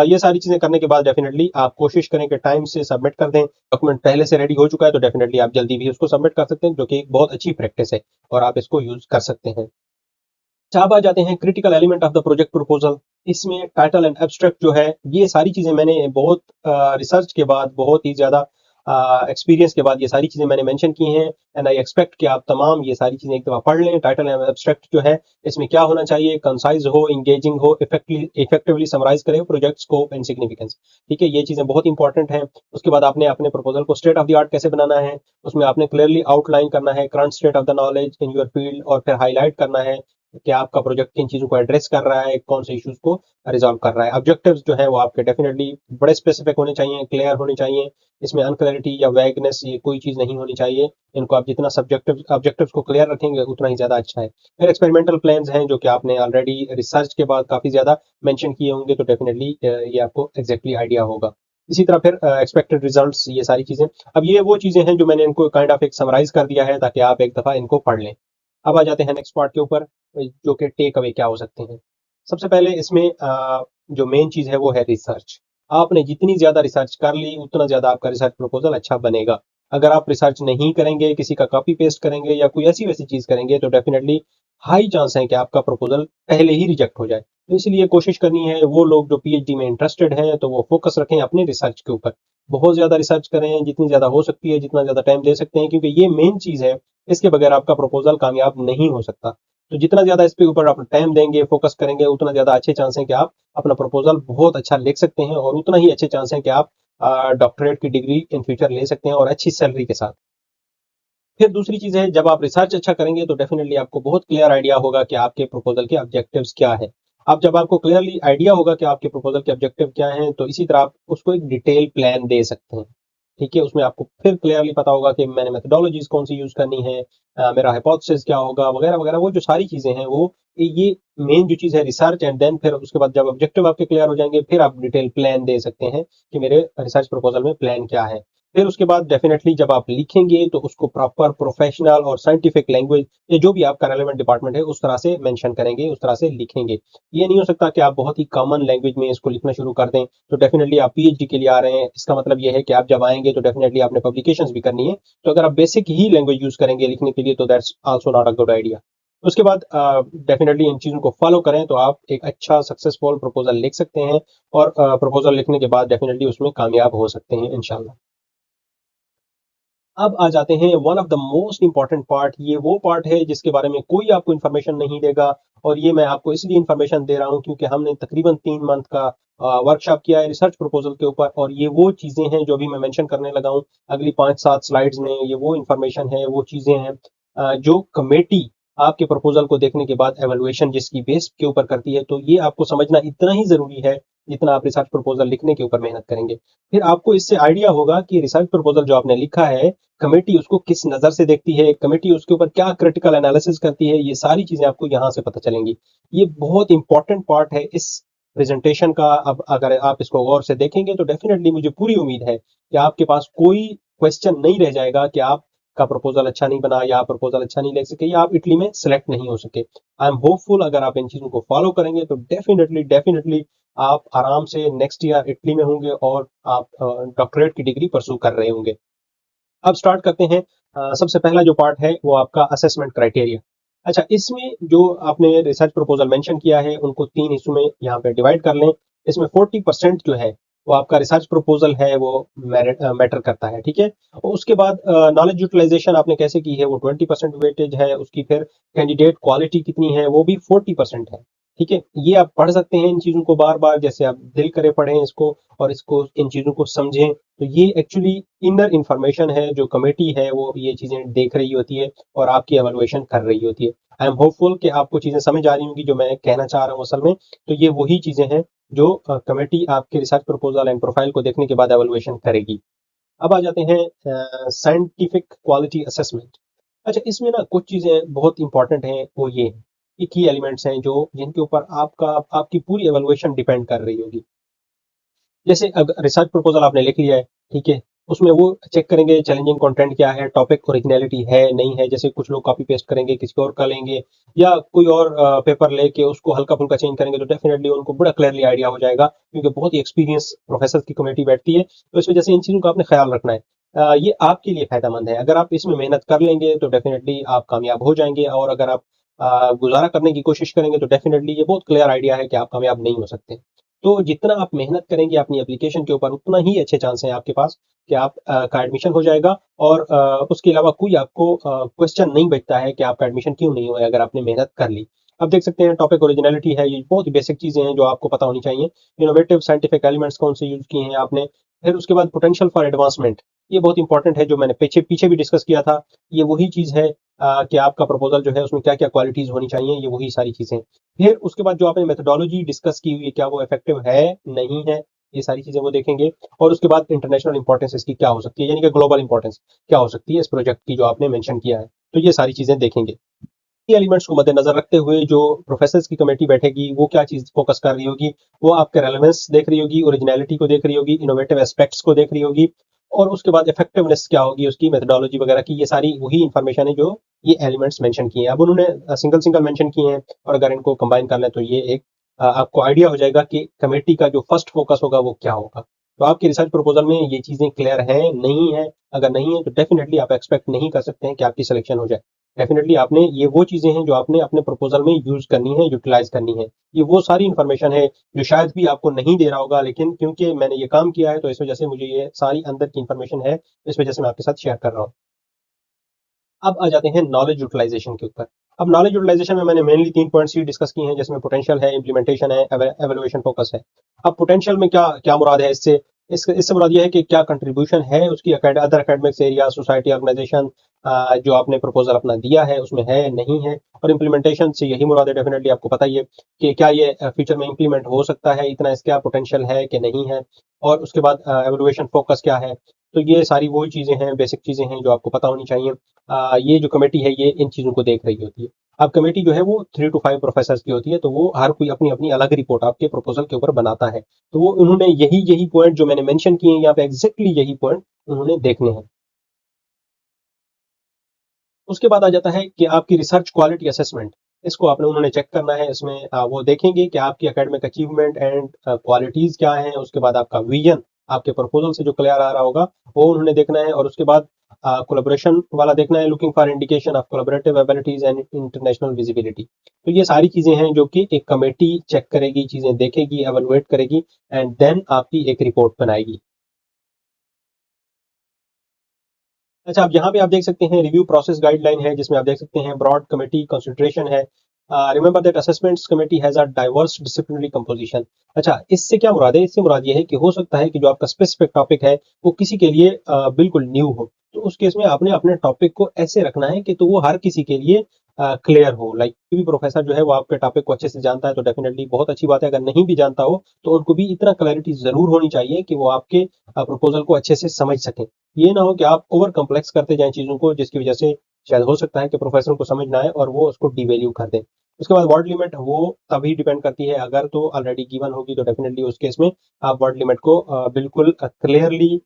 ये सारी चीजें करने के बाद डेफिनेटली आप कोशिश करें कि टाइम से सबमिट कर दें। डॉक्यूमेंट पहले से रेडी हो चुका है तो डेफिनेटली आप जल्दी भी उसको सबमिट कर सकते हैं, जो कि एक बहुत अच्छी प्रैक्टिस है और आप इसको यूज कर सकते हैं। अच्छा, अब आ जाते हैं critical element of the project proposal. इसमें टाइटल एंड एब्स्ट्रैक्ट जो है, ये सारी चीजें मैंने बहुत रिसर्च के बाद बहुत ही ज्यादा एक्सपीरियंस के बाद ये सारी चीज़ें मैंने मेंशन की हैं, एंड आई एक्सपेक्ट कि आप तमाम ये सारी चीज़ें एक दफ़ा पढ़ लें। टाइटल एंड एब्स्ट्रैक्ट जो है, इसमें क्या होना चाहिए, कंसाइज़ हो, एंगेजिंग हो, इफेक्टिवली समराइज़ करे प्रोजेक्ट स्कोप एंड सिग्निफिकेंस। ठीक है, ये चीज़ें बहुत इंपॉर्टेंट हैं। उसके बाद आपने अपने प्रपोजल को स्टेट ऑफ द आर्ट कैसे बनाना है, उसमें आपने क्लियरली आउटलाइन करना है current state of the knowledge in your field, और फिर हाईलाइट करना है कि आपका प्रोजेक्ट किन चीज़ों को एड्रेस कर रहा है, कौन से इश्यूज को रिजॉल्व कर रहा है। ऑब्जेक्टिव्स जो है वो आपके डेफिनेटली बड़े स्पेसिफिक होने चाहिए, क्लियर होने चाहिए। इसमें अनक्लैरिटी या वैगनेस ये कोई चीज़ नहीं होनी चाहिए। इनको आप जितना सब्जेक्टिव ऑब्जेक्टिव्स को क्लियर रखेंगे उतना ही ज़्यादा अच्छा है। फिर एक्सपेरिमेंटल प्लान्स हैं जो कि आपने ऑलरेडी रिसर्च के बाद काफ़ी ज़्यादा मेंशन किए होंगे, तो डेफिनेटली ये आपको एग्जैक्टली आइडिया होगा। इसी तरह फिर एक्सपेक्टेड रिजल्ट्स, ये सारी चीज़ें। अब ये वो चीज़ें हैं जो मैंने इनको काइंड ऑफ एक समराइज कर दिया है ताकि आप एक दफ़ा इनको पढ़ लें। अब आ जाते हैं नेक्स्ट पार्ट के ऊपर, जो कि टेक अवे क्या हो सकते हैं। सबसे पहले इसमें जो मेन चीज़ है वो है रिसर्च। आपने जितनी ज़्यादा रिसर्च कर ली उतना ज़्यादा आपका रिसर्च प्रपोजल अच्छा बनेगा। अगर आप रिसर्च नहीं करेंगे, किसी का कॉपी पेस्ट करेंगे या कोई ऐसी वैसी चीज़ करेंगे, तो डेफिनेटली हाई चांस है कि आपका प्रपोजल पहले ही रिजेक्ट हो जाए। तो इसलिए कोशिश करनी है, वो लोग जो पीएचडी में इंटरेस्टेड हैं तो वो फोकस रखें अपने रिसर्च के ऊपर। बहुत ज़्यादा रिसर्च करें, जितनी ज़्यादा हो सकती है, जितना ज़्यादा टाइम दे सकते हैं, क्योंकि ये मेन चीज़ है। इसके बगैर आपका प्रपोजल कामयाब नहीं हो सकता। तो जितना ज़्यादा इसके ऊपर आप टाइम देंगे, फोकस करेंगे, उतना ज़्यादा अच्छे चांस हैं कि आप अपना प्रपोजल बहुत अच्छा लिख सकते हैं, और उतना ही अच्छे चांस हैं कि आप डॉक्टरेट की डिग्री इन फ्यूचर ले सकते हैं और अच्छी सैलरी के साथ। फिर दूसरी चीज़ है, जब आप रिसर्च अच्छा करेंगे तो डेफिनेटली आपको बहुत क्लियर आइडिया होगा कि आपके प्रपोजल के ऑब्जेक्टिव्स क्या हैं। अब जब आपको क्लियरली आइडिया होगा कि आपके प्रपोजल के ऑब्जेक्टिव क्या हैं, तो इसी तरह आप उसको एक डिटेल प्लान दे सकते हैं। ठीक है, उसमें आपको फिर क्लियरली पता होगा कि मैंने मेथोडोलॉजीज कौन सी यूज करनी है, मेरा हाइपोथेसिस क्या होगा, वगैरह वगैरह। वो जो सारी चीजें हैं, वो ये मेन जो चीज है रिसर्च, एंड देन फिर उसके बाद जब ऑब्जेक्टिव आपके क्लियर हो जाएंगे, फिर आप डिटेल प्लान दे सकते हैं कि मेरे रिसर्च प्रपोजल में प्लान क्या है। फिर उसके बाद डेफिनेटली जब आप लिखेंगे तो उसको प्रॉपर प्रोफेशनल और साइंटिफिक लैंग्वेज, या जो भी आपका रेलेवेंट डिपार्टमेंट है उस तरह से मेंशन करेंगे, उस तरह से लिखेंगे। ये नहीं हो सकता कि आप बहुत ही कॉमन लैंग्वेज में इसको लिखना शुरू कर दें। तो डेफिनेटली आप पीएचडी के लिए आ रहे हैं, इसका मतलब ये है कि आप जब आएंगे तो डेफिनेटली आपने पब्लिकेशंस भी करनी है। तो अगर आप बेसिक ही लैंग्वेज यूज करेंगे लिखने के लिए, तो that's also not a good idea. उसके बाद डेफिनेटली इन चीज़ों को फॉलो करें तो आप एक अच्छा सक्सेसफुल प्रपोजल लिख सकते हैं, और प्रपोजल लिखने के बाद डेफिनेटली उसमें कामयाब हो सकते हैं इंशाल्लाह। अब आ जाते हैं one of the most important part. ये वो पार्ट है जिसके बारे में कोई आपको इन्फॉर्मेशन नहीं देगा, और ये मैं आपको इसलिए इन्फॉर्मेशन दे रहा हूँ क्योंकि हमने तकरीबन 3 मंथ का वर्कशॉप किया है रिसर्च प्रपोजल के ऊपर, और ये वो चीज़ें हैं जो अभी मैं मेंशन करने लगा हूँ अगली 5-7 स्लाइड्स में। ये वो इन्फॉर्मेशन है, वो चीज़ें हैं जो कमेटी आपके प्रपोजल को देखने के बाद एवेलुएशन जिसकी बेस के ऊपर करती है। तो ये आपको समझना इतना ही ज़रूरी है जितना आप रिसर्च प्रपोजल लिखने के ऊपर मेहनत करेंगे। फिर आपको इससे आइडिया होगा कि रिसर्च प्रपोजल जो आपने लिखा है, कमेटी उसको किस नज़र से देखती है, कमेटी उसके ऊपर क्या क्रिटिकल एनालिसिस करती है, ये सारी चीज़ें आपको यहाँ से पता चलेंगी। ये बहुत इंपॉर्टेंट पार्ट है इस प्रेजेंटेशन का। अब अगर आप इसको गौर से देखेंगे तो डेफिनेटली मुझे पूरी उम्मीद है कि आपके पास कोई क्वेश्चन नहीं रह जाएगा कि आपका प्रपोजल अच्छा नहीं बना, या आप प्रपोजल अच्छा नहीं लिख सके, या आप इटली में सेलेक्ट नहीं हो सके। आई एम होपफुल अगर आप इन चीज़ों को फॉलो करेंगे तो डेफिनेटली डेफिनेटली आप आराम से नेक्स्ट ईयर इटली में होंगे, और आप डॉक्टरेट की डिग्री परसू कर रहे होंगे। अब स्टार्ट करते हैं। सबसे पहला जो पार्ट है वो आपका असेसमेंट क्राइटेरिया। अच्छा, इसमें जो आपने रिसर्च प्रपोजल मेंशन किया है उनको 3 हिस्सों में यहाँ पे डिवाइड कर लें। इसमें 40% जो है वो आपका रिसर्च प्रपोजल है, वो मैटर करता है। ठीक है, और उसके बाद नॉलेज यूटिलाइजेशन आपने कैसे की है वो 20% वेटेज है उसकी। फिर कैंडिडेट क्वालिटी कितनी है वो भी 40% है। ठीक है, ये आप पढ़ सकते हैं इन चीज़ों को बार बार, जैसे आप दिल करे पढ़ें इसको, और इसको इन चीज़ों को समझें। तो ये एक्चुअली इनर इंफॉर्मेशन है, जो कमेटी है वो ये चीज़ें देख रही होती है और आपकी एवेलुएशन कर रही होती है। आई एम होपफुल कि आपको चीज़ें समझ आ रही होंगी जो मैं कहना चाह रहा हूँ असल में। तो ये वही चीज़ें हैं जो कमेटी आपके रिसर्च प्रपोजल एंड प्रोफाइल को देखने के बाद एवेलुएशन करेगी। अब आ जाते हैं साइंटिफिक क्वालिटी असेसमेंट। अच्छा, इसमें ना कुछ चीज़ें बहुत इंपॉर्टेंट हैं, वो ये हैं कि की एलिमेंट्स हैं जो जिनके ऊपर आपकी पूरी एवेलुएशन डिपेंड कर रही होगी। जैसे अगर रिसर्च प्रपोजल आपने लिख लिया है, ठीक है, उसमें वो चेक करेंगे चैलेंजिंग कंटेंट क्या है, टॉपिक ओरिजिनलिटी है नहीं है। जैसे कुछ लोग कॉपी पेस्ट करेंगे, किसी और का लेंगे, या कोई और पेपर लेके उसको हल्का फुल्का चेंज करेंगे, तो डेफिनेटली उनको बड़ा क्लियरली आइडिया हो जाएगा, क्योंकि बहुत ही एक्सपीरियंस प्रोफेसर की कमेटी बैठती है। तो इस वजह से इन चीज़ों का आपने ख्याल रखना है। ये आपके लिए फायदेमंद है। अगर आप इसमें मेहनत कर लेंगे तो डेफिनेटली आप कामयाब हो जाएंगे, और अगर आप गुजारा करने की कोशिश करेंगे तो डेफिनेटली ये बहुत क्लियर आइडिया है कि आप कामयाब नहीं हो सकते। तो जितना आप मेहनत करेंगे अपनी एप्लीकेशन के ऊपर, उतना ही अच्छे चांस हैं आपके पास कि आप का एडमिशन हो जाएगा। और उसके अलावा कोई आपको क्वेश्चन नहीं बचता है कि आपका एडमिशन क्यों नहीं हुआ अगर आपने मेहनत कर ली। अब देख सकते हैं टॉपिक ओरिजिनलिटी है, ये बहुत ही बेसिक चीजें हैं जो आपको पता होनी चाहिए। इनोवेटिव साइंटिफिक एलिमेंट्स कौन से यूज किए हैं आपने। फिर उसके बाद पोटेंशियल फॉर एडवांसमेंट, ये बहुत इंपॉर्टेंट है, जो मैंने पीछे पीछे भी डिस्कस किया था। ये वही चीज है कि आपका प्रपोजल जो है उसमें क्या क्या क्वालिटीज होनी चाहिए, ये वही सारी चीजें। फिर उसके बाद जो आपने मेथोडोलॉजी डिस्कस की हुई है, क्या वो इफेक्टिव है नहीं है, ये सारी चीजें वो देखेंगे। और उसके बाद इंटरनेशनल इंपॉर्टेंस इसकी क्या हो सकती है, यानी कि ग्लोबल इंपॉर्टेंस क्या हो सकती है इस प्रोजेक्ट की जो आपने मेंशन किया है, तो ये सारी चीजें देखेंगे। ये एलिमेंट्स को मद्देनजर रखते हुए जो प्रोफेसर्स की कमेटी बैठेगी वो क्या चीज फोकस कर रही होगी, वो आपके रेलेवेंस देख रही होगी, ओरिजिनलिटी को देख रही होगी, इनोवेटिव एस्पेक्ट्स को देख रही होगी, और उसके बाद इफेक्टिवनेस क्या होगी उसकी, मेथोडोलॉजी वगैरह की, ये सारी वही इंफॉर्मेशन है जो ये एलिमेंट्स मेंशन किए हैं। अब उन्होंने सिंगल सिंगल मेंशन किए हैं, और अगर इनको कंबाइन कर लें तो ये एक आपको आइडिया हो जाएगा कि कमेटी का जो फर्स्ट फोकस होगा वो क्या होगा। तो आपके रिसर्च प्रपोजल में ये चीजें क्लियर है नहीं है, अगर नहीं है तो डेफिनेटली आप एक्सपेक्ट नहीं कर सकते हैं कि आपकी सिलेक्शन हो जाए। डेफिनेटली आपने ये वो चीजें हैं जो आपने अपने प्रपोजल में यूज करनी है, यूटिलाइज करनी है। ये वो सारी इंफॉर्मेशन है जो शायद भी आपको नहीं दे रहा होगा, लेकिन क्योंकि मैंने ये काम किया है तो इस वजह से मुझे ये सारी अंदर की इंफॉर्मेशन है, इस वजह से मैं आपके साथ शेयर कर रहा हूँ। अब आ जाते हैं नॉलेज यूटिलाइजेशन के ऊपर। अब नॉलेज यूटिलाइजेशन में मैंने मेनली 3 पॉइंट्स ही डिस्कस किए हैं, जिसमें पोटेंशियल है, इंप्लीमेंटेशन है, एवेल्युएशन फोकस है। अब पोटेंशियल में क्या क्या मुराद है इससे, इससे मुराद ये है कि क्या कंट्रीब्यूशन है उसकी other academics area, society, organization, जो आपने प्रपोजल अपना दिया है उसमें है नहीं है। और इम्प्लीमेंटेशन से यही मुराद है, डेफिनेटली आपको पता ही है कि क्या ये फ्यूचर में इम्प्लीमेंट हो सकता है, इतना इसका पोटेंशियल है कि नहीं है। और उसके बाद एवेल्युएशन फोकस क्या है। तो ये सारी वही चीजें हैं, बेसिक चीजें हैं जो आपको पता होनी चाहिए। ये जो कमेटी है ये इन चीजों को देख रही होती है। अब कमेटी जो है वो 3 to 5 प्रोफेसर की होती है, तो वो हर कोई अपनी अपनी अलग रिपोर्ट आपके प्रपोजल के ऊपर बनाता है। तो वो उन्होंने यही यही पॉइंट जो मैंने मेंशन किए हैं यहाँ पे, एग्जैक्टली यही पॉइंट उन्होंने देखने हैं। उसके बाद आ जाता है कि आपकी रिसर्च क्वालिटी असेसमेंट, इसको आपने उन्होंने चेक करना है। इसमें वो देखेंगे कि आपकी एकेडमिक अचीवमेंट एंड क्वालिटीज क्या हैं। उसके बाद आपका विजन आपके प्रपोजल से जो क्लियर आ रहा होगा वो उन्होंने देखना है। और उसके बाद कोलैबोरेशन वाला देखना है, looking for indication of collaborative abilities and international visibility. तो ये सारी चीजें हैं जो कि एक कमेटी चेक करेगी, चीजें देखेगी, एवेलुएट करेगी, एंड देन आपकी एक रिपोर्ट बनाएगी। अच्छा, अब यहाँ पे आप देख सकते हैं रिव्यू प्रोसेस गाइडलाइन है, जिसमें आप देख सकते हैं ब्रॉड कमेटी कंसंट्रेशन है। Remember that assessments committee has a diverse disciplinary composition. अच्छा, इससे क्या मुराद है, इससे मुराद ये है कि हो सकता है कि जो आपका स्पेसिफिक टॉपिक है वो किसी के लिए बिल्कुल न्यू हो, तो उस केस में आपने अपने टॉपिक को ऐसे रखना है कि तो वो हर किसी के लिए क्लियर हो। लाइक कोई भी प्रोफेसर जो है वो आपके टॉपिक को अच्छे से जानता है तो डेफिनेटली बहुत अच्छी बात है, अगर नहीं भी जानता हो तो उनको भी इतना क्लैरिटी जरूर होनी चाहिए कि वो आपके प्रपोजल को अच्छे से समझ सकें। ये ना हो कि आप ओवर कम्प्लेक्स करते जाएं चीजों को, जिसकी वजह से शायद हो सकता है कि प्रोफेसर को समझ ना आए और वो उसको डिवैल्यू कर दें। उसके बाद वर्ड लिमिट वो तभी डिपेंड करती है, अगर तो ऑलरेडी गिवन होगी तो डेफिनेटली उस केस में आप वर्ड लिमिट को बिल्कुल क्लियरली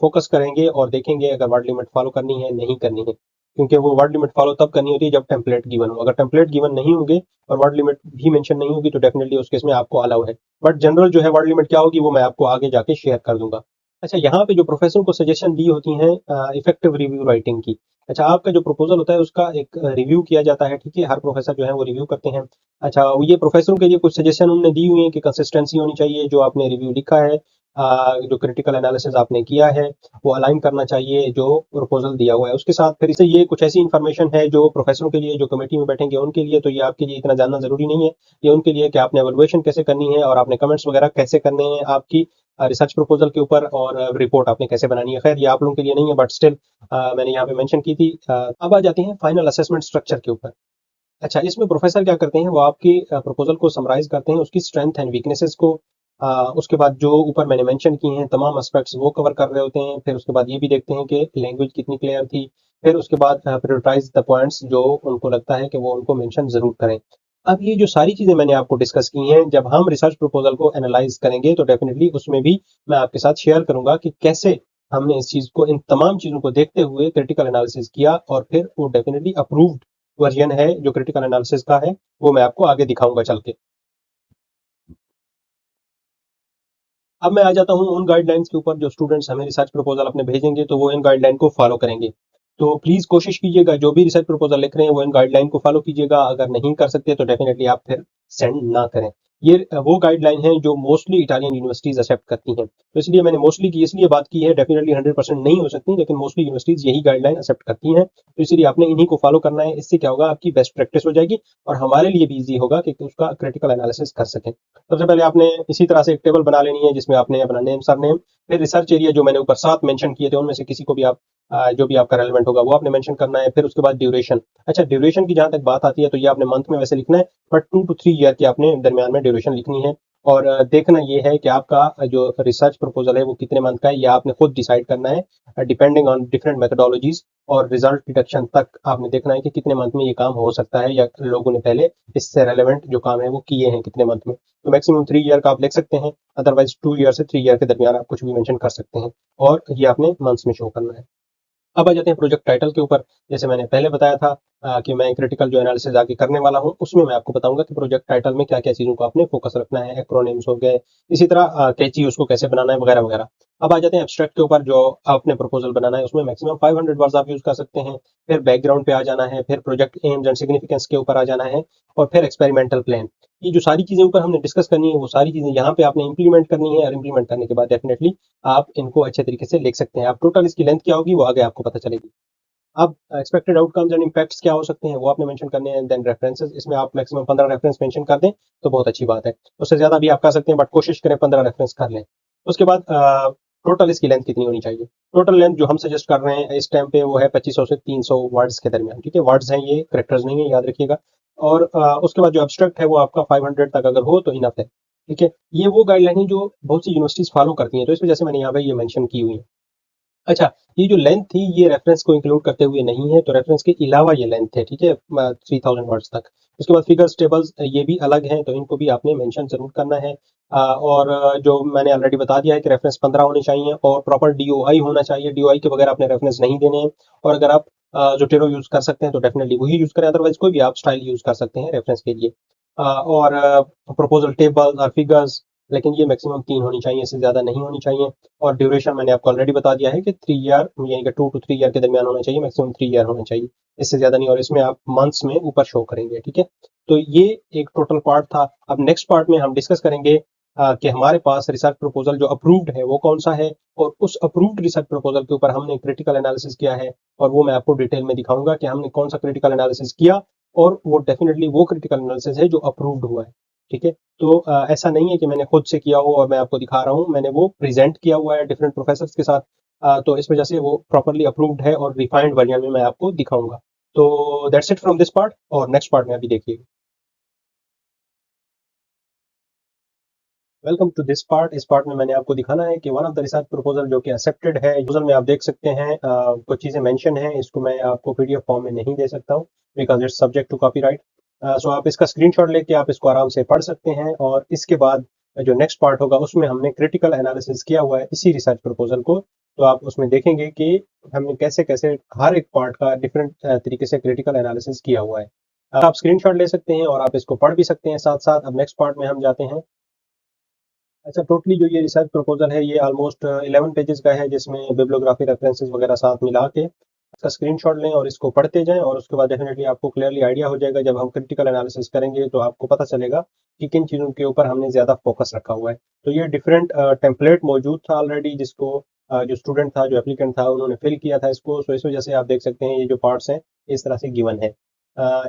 फोकस करेंगे और देखेंगे अगर वर्ड लिमिट फॉलो करनी है नहीं करनी है। क्योंकि वो वर्ड लिमिट फॉलो तब करनी होती है जब टेम्पलेट गिवन हो। अगर टेम्पलेट गिवन नहीं होंगे और वर्ड लिमिट भी मेंशन नहीं होगी तो डेफिनेटली उस केस में आपको अलाउ है। बट जनरल जो है वर्ड लिमिट क्या होगी वो मैं आपको आगे जाके शेयर कर दूंगा। अच्छा, यहाँ पे जो प्रोफेसर को सजेशन दी होती हैं इफेक्टिव रिव्यू राइटिंग की। अच्छा, आपका जो प्रपोजल होता है उसका एक रिव्यू किया जाता है, ठीक है, हर प्रोफेसर जो है वो रिव्यू करते हैं। अच्छा, ये प्रोफेसरों के लिए कुछ सजेशन उन्होंने दी हुई है कि कंसिस्टेंसी होनी चाहिए, जो आपने रिव्यू लिखा है, जो क्रिटिकल एनालिसिस आपने किया है वो अलाइन करना चाहिए जो प्रपोजल दिया हुआ है उसके साथ। फिर इससे ये कुछ ऐसी इन्फॉर्मेशन है जो प्रोफेसरों के लिए, जो कमेटी में बैठेंगे उनके लिए, तो ये आपके लिए इतना जानना जरूरी नहीं है। ये उनके लिए कि आपने एवेलुएशन कैसे करनी है और आपने कमेंट्स वगैरह कैसे करने हैं आपकी रिसर्च प्रपोजल के ऊपर, और रिपोर्ट आपने कैसे बनानी है। खैर ये आप लोगों के लिए नहीं है, बट स्टिल मैंने यहाँ पे मेंशन की थी। अब आ जाते हैं फाइनल असेसमेंट स्ट्रक्चर के ऊपर। अच्छा, इसमें प्रोफेसर क्या करते हैं, वो आपकी प्रपोजल को समराइज करते हैं, उसकी स्ट्रेंथ एंड वीकनेसेस को। उसके बाद जो ऊपर मैंने मेंशन किए हैं तमाम एस्पेक्ट्स वो कवर कर रहे होते हैं। फिर उसके बाद ये भी देखते हैं कि लैंग्वेज कितनी क्लियर थी। फिर उसके बाद प्रायोरिटाइज द पॉइंट्स जो उनको लगता है कि वो उनको मेंशन जरूर करें। अब ये जो सारी चीजें मैंने आपको डिस्कस की हैं, जब हम रिसर्च प्रपोजल को एनालाइज करेंगे तो डेफिनेटली उसमें भी मैं आपके साथ शेयर करूंगा कि कैसे हमने इस चीज को, इन तमाम चीजों को देखते हुए क्रिटिकल एनालिसिस किया, और फिर वो डेफिनेटली अप्रूव्ड वर्जन है जो क्रिटिकल एनालिसिस का है, वो मैं आपको आगे दिखाऊंगा चल के। अब मैं आ जाता हूँ उन गाइडलाइंस के ऊपर, जो स्टूडेंट्स हमें रिसर्च प्रपोजल अपने भेजेंगे तो वो इन गाइडलाइन को फॉलो करेंगे। तो प्लीज कोशिश कीजिएगा जो भी रिसर्च प्रपोजल लिख रहे हैं वो इन गाइडलाइन को फॉलो कीजिएगा। अगर नहीं कर सकते तो डेफिनेटली आप फिर सेंड ना करें। ये वो गाइडलाइन है जो मोस्टली इटालियन यूनिवर्सिटीज एक्सेप्ट करती हैं। तो इसलिए मैंने मोस्टली की इसलिए बात की है, डेफिनेटली 100% नहीं हो सकती, लेकिन मोस्टली यूनिवर्सिटीज यही गाइडलाइन एक्सेप्ट करती हैं। तो इसलिए आपने इन्हीं को फॉलो करना है। इससे क्या होगा, आपकी बेस्ट प्रैक्टिस हो जाएगी और हमारे लिए भी ईजी होगा कि उसका क्रिटिकल एनालिसिस कर सकें। सबसे पहले आपने इसी तरह से एक टेबल बना लेनी है जिसमें आपने अपना नेम, सरनेम, फिर रिसर्च एरिया जो मैंने ऊपर 7 मेंशन किए थे उनमें से किसी को भी आप जो भी आपका रेलेवेंट होगा वो आपने मेंशन करना है। फिर उसके बाद ड्यूरेशन। अच्छा, ड्यूरेशन की जहां तक बात आती है तो ये आपने मंथ में वैसे लिखना है, बट 2 to 3 ईयर की आपने दरमियान में ड्यूरेशन लिखनी है। और देखना ये है कि आपका जो रिसर्च प्रपोजल है वो कितने मंथ का है, या आपने खुद डिसाइड करना है डिपेंडिंग ऑन डिफरेंट मेथोडोलॉजीज। और रिजल्ट डिडक्शन तक आपने देखना है कि कितने मंथ में ये काम हो सकता है, या लोगों ने पहले इससे रेलेवेंट जो काम है वो किए हैं कितने मंथ में। तो मैक्सिमम 3 ईयर का आप लिख सकते हैं, अदरवाइज 2 ईयर से 3 ईयर के दरमियान आप कुछ भी मेंशन कर सकते हैं, और ये आपने मंथ्स में शो करना है। अब आ जाते हैं प्रोजेक्ट टाइटल के ऊपर। जैसे मैंने पहले बताया था कि मैं क्रिटिकल जो एनालिसिस आगे करने वाला हूँ उसमें मैं आपको बताऊंगा कि प्रोजेक्ट टाइटल में क्या क्या चीज़ों को आपने फोकस रखना है, एक्रोनिम्स हो गए, इसी तरह कैची उसको कैसे बनाना है वगैरह वगैरह। अब आ जाते हैं एब्स्ट्रैक्ट के ऊपर। जो आपने प्रपोजल बनाना है उसमें मैक्सिमम 500 वर्ड्स आप यूज कर सकते हैं। फिर बैकग्राउंड पे आ जाना है, फिर प्रोजेक्ट एम्स एंड सिग्निफिकेंस के ऊपर आ जाना है, और फिर एक्सपेरिमेंटल प्लान। ये जो सारी चीजें ऊपर हमने डिस्कस करनी है वो सारी चीजें यहाँ पे आपने इंप्लीमेंट करनी है, और इंप्लीमेंट करने के बाद डेफिनेटली आप इनको अच्छे तरीके से लिख सकते हैं। आप टोटल इसकी लेंथ क्या होगी वो आगे आपको पता चलेगी। अब एक्सपेक्टेड आउटकम्स एंड इम्पैक्ट्स क्या हो सकते हैं वो आपने मेंशन करने हैं। देन रेफरेंसेस, इसमें आप मैक्सिमम 15 रेफरेंस मेंशन कर दें तो बहुत अच्छी बात है। उससे ज्यादा भी आप कर सकते हैं, बट कोशिश करें 15 रेफरेंस कर लें। उसके बाद टोटल इसकी लेंथ कितनी होनी चाहिए। टोटल लेंथ जो हम सजेस्ट कर रहे हैं इस टाइम पे वो है 2500 से 300 वर्ड्स के दरमियान। ठीक है, वर्ड्स हैं ये, करेक्टर्स नहीं है, याद रखिएगा। और उसके बाद जो एब्स्ट्रैक्ट है वो आपका 500 तक अगर हो तो इनफ है। ठीक है, ये वो गाइडलाइन है जो बहुत सी यूनिवर्सिटीज फॉलो करती हैं, तो इस वजह से मैंने यहाँ पे ये मेंशन की हुई है। अच्छा, ये जो लेंथ थी ये रेफरेंस को इंक्लूड करते हुए नहीं है, तो रेफरेंस के अलावा ये लेंथ है। ठीक है, 3000 वर्ड्स तक। उसके बाद फिगर्स, टेबल्स ये भी अलग हैं, तो इनको भी आपने मेंशन जरूर करना है। और जो मैंने ऑलरेडी बता दिया है कि रेफरेंस 15 होने चाहिए, और प्रॉपर डीओआई होना चाहिए। डीओआई के बगैर आपने रेफरेंस नहीं देने हैं। और अगर आप जोटेरो यूज कर सकते हैं तो डेफिनेटली वही यूज करें, अदरवाइज कोई भी आप स्टाइल यूज कर सकते हैं रेफरेंस के लिए। और प्रपोजल टेबल और फिगर्स, लेकिन ये मैक्सिमम 3 होनी चाहिए, इससे ज्यादा नहीं होनी चाहिए। और ड्यूरेशन मैंने आपको ऑलरेडी बता दिया है कि 3 ईयर, यानी कि 2 to 3 ईयर के दरमियान होना चाहिए, मैक्सिमम 3 ईयर होना चाहिए, इससे ज्यादा नहीं। और इसमें आप मंथ्स में ऊपर शो करेंगे। ठीक है, तो ये एक टोटल पार्ट था। अब नेक्स्ट पार्ट में हम डिस्कस करेंगे कि हमारे पास रिसर्च प्रपोजल जो अप्रूव्ड है वो कौन सा है, और उस अप्रूव्ड रिसर्च प्रपोजल के ऊपर हमने क्रिटिकल एनालिसिस किया है, और वो मैं आपको डिटेल में दिखाऊंगा कि हमने कौन सा क्रिटिकल एनालिसिस किया, और वो डेफिनेटली वो क्रिटिकल एनालिसिस है जो अप्रूव्ड हुआ है। ठीक है, तो ऐसा नहीं है कि मैंने खुद से किया हो और मैं आपको दिखा रहा हूँ, मैंने वो प्रेजेंट किया हुआ है डिफरेंट प्रोफेसर्स के साथ। तो इस वजह से वो प्रॉपरली अप्रूव्ड है, और रिफाइंड वर्जन में मैं आपको दिखाऊंगा। तो that's it from this part, और नेक्स्ट पार्ट में अभी देखिए। Welcome to this part. इस पार्ट में मैंने आपको दिखाना है कि one of the research proposal जो कि एक्सेप्टेड है, प्रपोजल में आप देख सकते हैं कुछ चीजें मेंशन है, इसको मैं आपको पीडीएफ फॉर्म में नहीं दे सकता हूँ because it's subject to copyright. So आप इसका स्क्रीनशॉट लेके आप इसको आराम से पढ़ सकते हैं, और इसके बाद जो नेक्स्ट पार्ट होगा उसमें हमने क्रिटिकल एनालिसिस किया हुआ है इसी रिसर्च प्रपोजल को। तो आप उसमें देखेंगे कि हमने कैसे कैसे हर एक पार्ट का डिफरेंट तरीके से क्रिटिकल एनालिसिस किया हुआ है। आप स्क्रीनशॉट ले सकते हैं और आप इसको पढ़ भी सकते हैं साथ साथ। अब नेक्स्ट पार्ट में हम जाते हैं। अच्छा, टोटली जो ये रिसर्च प्रपोजल है ये ऑलमोस्ट 11 पेजेस का है, जिसमें बिब्लियोग्राफी रेफरेंसेस वगैरह साथ मिला के इसका स्क्रीनशॉट लें और इसको पढ़ते जाएं, और उसके बाद डेफिनेटली आपको क्लियरली आइडिया हो जाएगा। जब हम क्रिटिकल एनालिसिस करेंगे तो आपको पता चलेगा कि किन चीज़ों के ऊपर हमने ज़्यादा फोकस रखा हुआ है। तो ये डिफरेंट टेम्पलेट मौजूद था ऑलरेडी, जिसको जो स्टूडेंट था, जो एप्लीकेंट था, उन्होंने फिल किया था इसको। सो इस वजह से आप देख सकते हैं ये जो पार्ट्स हैं इस तरह से गिवन है।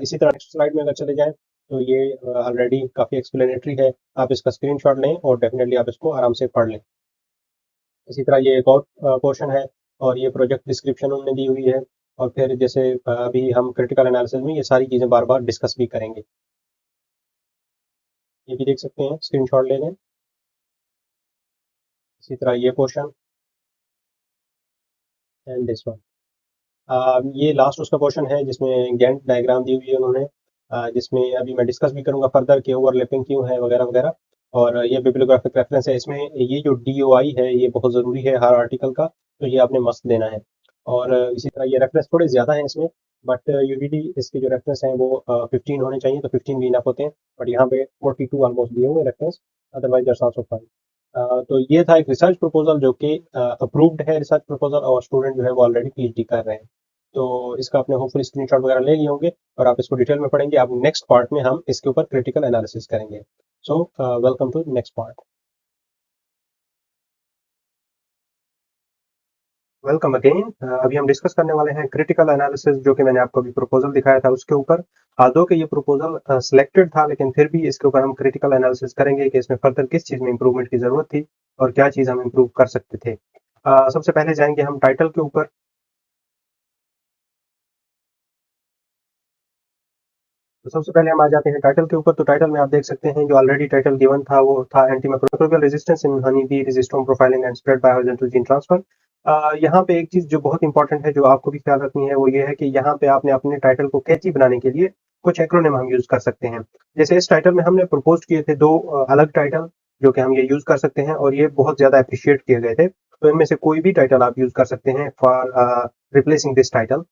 इसी तरह नेक्स्ट स्लाइड में अगर चले जाएं तो ये ऑलरेडी काफ़ी एक्सप्लेनेटरी है। आप इसका स्क्रीनशॉट लें और डेफिनेटली आप इसको आराम से पढ़ लें। इसी तरह ये एक और पोर्शन है, और ये प्रोजेक्ट डिस्क्रिप्शन उन्होंने दी हुई है। और फिर जैसे अभी हम क्रिटिकल एनालिसिस में ये सारी चीज़ें बार बार डिस्कस भी करेंगे। ये भी देख सकते हैं, स्क्रीनशॉट ले लें। इसी तरह ये पोर्शन एंड दिस वन। ये लास्ट उसका क्वेश्चन है जिसमें गैंट डायग्राम दी हुई है उन्होंने, जिसमें अभी मैं डिस्कस भी करूंगा फर्दर कि ओवरलैपिंग क्यों है वगैरह वगैरह। और ये बिब्लियोग्राफिक रेफरेंस है, इसमें ये जो डीओआई है ये बहुत ज़रूरी है हर आर्टिकल का, तो ये आपने मस्ट देना है। और इसी तरह ये रेफरेंस थोड़े ज़्यादा हैं इसमें, बट यूजली इसके जो रेफरेंस हैं वो 15 होने चाहिए, तो 15 भी इनफ होते हैं। बट यहाँ पे 42 ऑलमोस्ट दिए हुए reference, otherwise that's also fine. तो ये था एक रिसर्च प्रपोजल जो कि अप्रूव्ड है रिसर्च प्रपोजल, और स्टूडेंट जो है वो ऑलरेडी पीएचडी कर रहे हैं। तो इसका आपने होपफुली स्क्रीनशॉट वगैरह ले लिए होंगे, और आप इसको डिटेल में पढ़ेंगे। अब नेक्स्ट पार्ट में हम इसके ऊपर क्रिटिकल एनालिसिस करेंगे। So welcome to the next part. Welcome again. अभी हम डिस्कस करने वाले हैं क्रिटिकल एनालिसिस, जो कि मैंने आपको अभी प्रपोजल दिखाया था उसके ऊपर। दो कि ये प्रपोजल सिलेक्टेड था, लेकिन फिर भी इसके ऊपर हम क्रिटिकल एनालिसिस करेंगे कि इसमें फर्दर किस चीज़ में इंप्रूवमेंट की ज़रूरत थी और क्या चीज़ हम इंप्रूव कर सकते थे। सबसे पहले जाएंगे हम टाइटल के ऊपर। तो सबसे पहले हम आ जाते हैं टाइटल के ऊपर। तो टाइटल में आप देख सकते हैं जो ऑलरेडी टाइटल गिवन था वो था antimicrobial resistance in honey bee resistome profiling and spread by horizontal gene transfer. यहाँ पे एक चीज जो बहुत इंपॉर्टेंट है, जो आपको भी ख्याल रखनी है, वो ये है कि यहाँ पे आपने अपने टाइटल को कैची बनाने के लिए कुछ एक्रोनिम हम यूज कर सकते हैं। जैसे इस टाइटल में हमने प्रपोज किए थे दो अलग टाइटल, जो कि हम ये यूज कर सकते हैं और ये बहुत ज्यादा अप्रिशिएट किए गए थे। तो इनमें से कोई भी टाइटल आप यूज कर सकते हैं फॉर रिप्लेसिंग दिस टाइटल।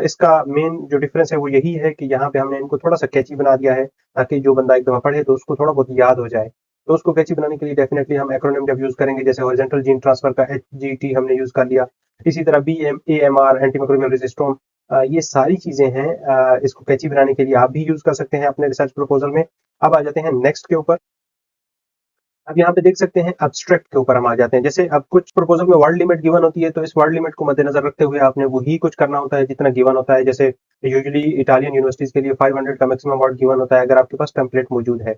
इसका मेन जो डिफरेंस है वो यही है कि यहाँ पे हमने इनको थोड़ा सा कैची बना दिया है, ताकि जो बंदा एक दफा पढ़े तो उसको थोड़ा बहुत याद हो जाए। तो उसको कैची बनाने के लिए डेफिनेटली हम एक्रोनिम जब यूज करेंगे, जैसे हॉरिजॉन्टल जीन ट्रांसफर का HGT हमने यूज कर लिया, इसी तरह BMAMR एंटीमाइक्रोबियल रेजिस्टोम, ये सारी चीजें हैं। इसको कैची बनाने के लिए आप भी यूज कर सकते हैं अपने रिसर्च प्रपोजल में। अब आ जाते हैं नेक्स्ट के ऊपर। अब यहाँ पे देख सकते हैं एब्स्ट्रैक्ट के ऊपर हम आ जाते हैं। जैसे अब कुछ प्रपोजल में वर्ड लिमिट गिवन होती है, तो इस वर्ड लिमिट को मद्देनजर रखते हुए आपने वही कुछ करना होता है जितना गिवन होता है। जैसे यूजुअली इटालियन यूनिवर्सिटीज के लिए 500 का मैक्सिमम वर्ड गिवन होता है, अगर आपके पास टेम्पलेट मौजूद है।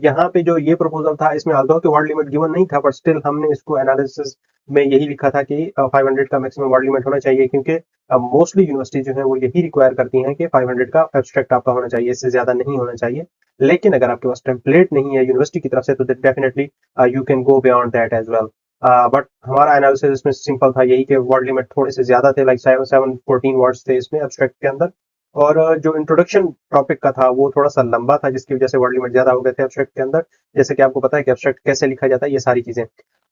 यहाँ पे जो ये प्रपोजल था, इसमें आल्दो के वर्ड लिमिट गिवन नहीं था, बट स्टिल हमने इसको एनालिसिस में यही लिखा था कि 500 का मैक्सिमम वर्ड लिमिट होना चाहिए, क्योंकि मोस्टली यूनिवर्सिटी जो है वो यही रिक्वायर करती हैं कि 500 का एब्स्ट्रैक्ट आपका होना चाहिए, इससे ज्यादा नहीं होना चाहिए। लेकिन अगर आपके पास टेम्पलेट नहीं है यूनिवर्सिटी की तरफ से, तो definitely you can go beyond that as well. But हमारा एनालिसिस इसमें सिंपल था, यही कि वर्ड लिमिट थोड़े से ज्यादा थे, लाइक 714 वर्ड्स थे इसमें एब्स्ट्रैक्ट के अंदर। और जो इंट्रोडक्शन टॉपिक का था वो थोड़ा सा लंबा था, जिसकी वजह से वर्ड लिमिट ज्यादा हो गए थे एब्स्ट्रैक्ट के अंदर। जैसे कि आपको पता है कि एब्स्ट्रैक्ट कैसे लिखा जाता है, ये सारी चीजें।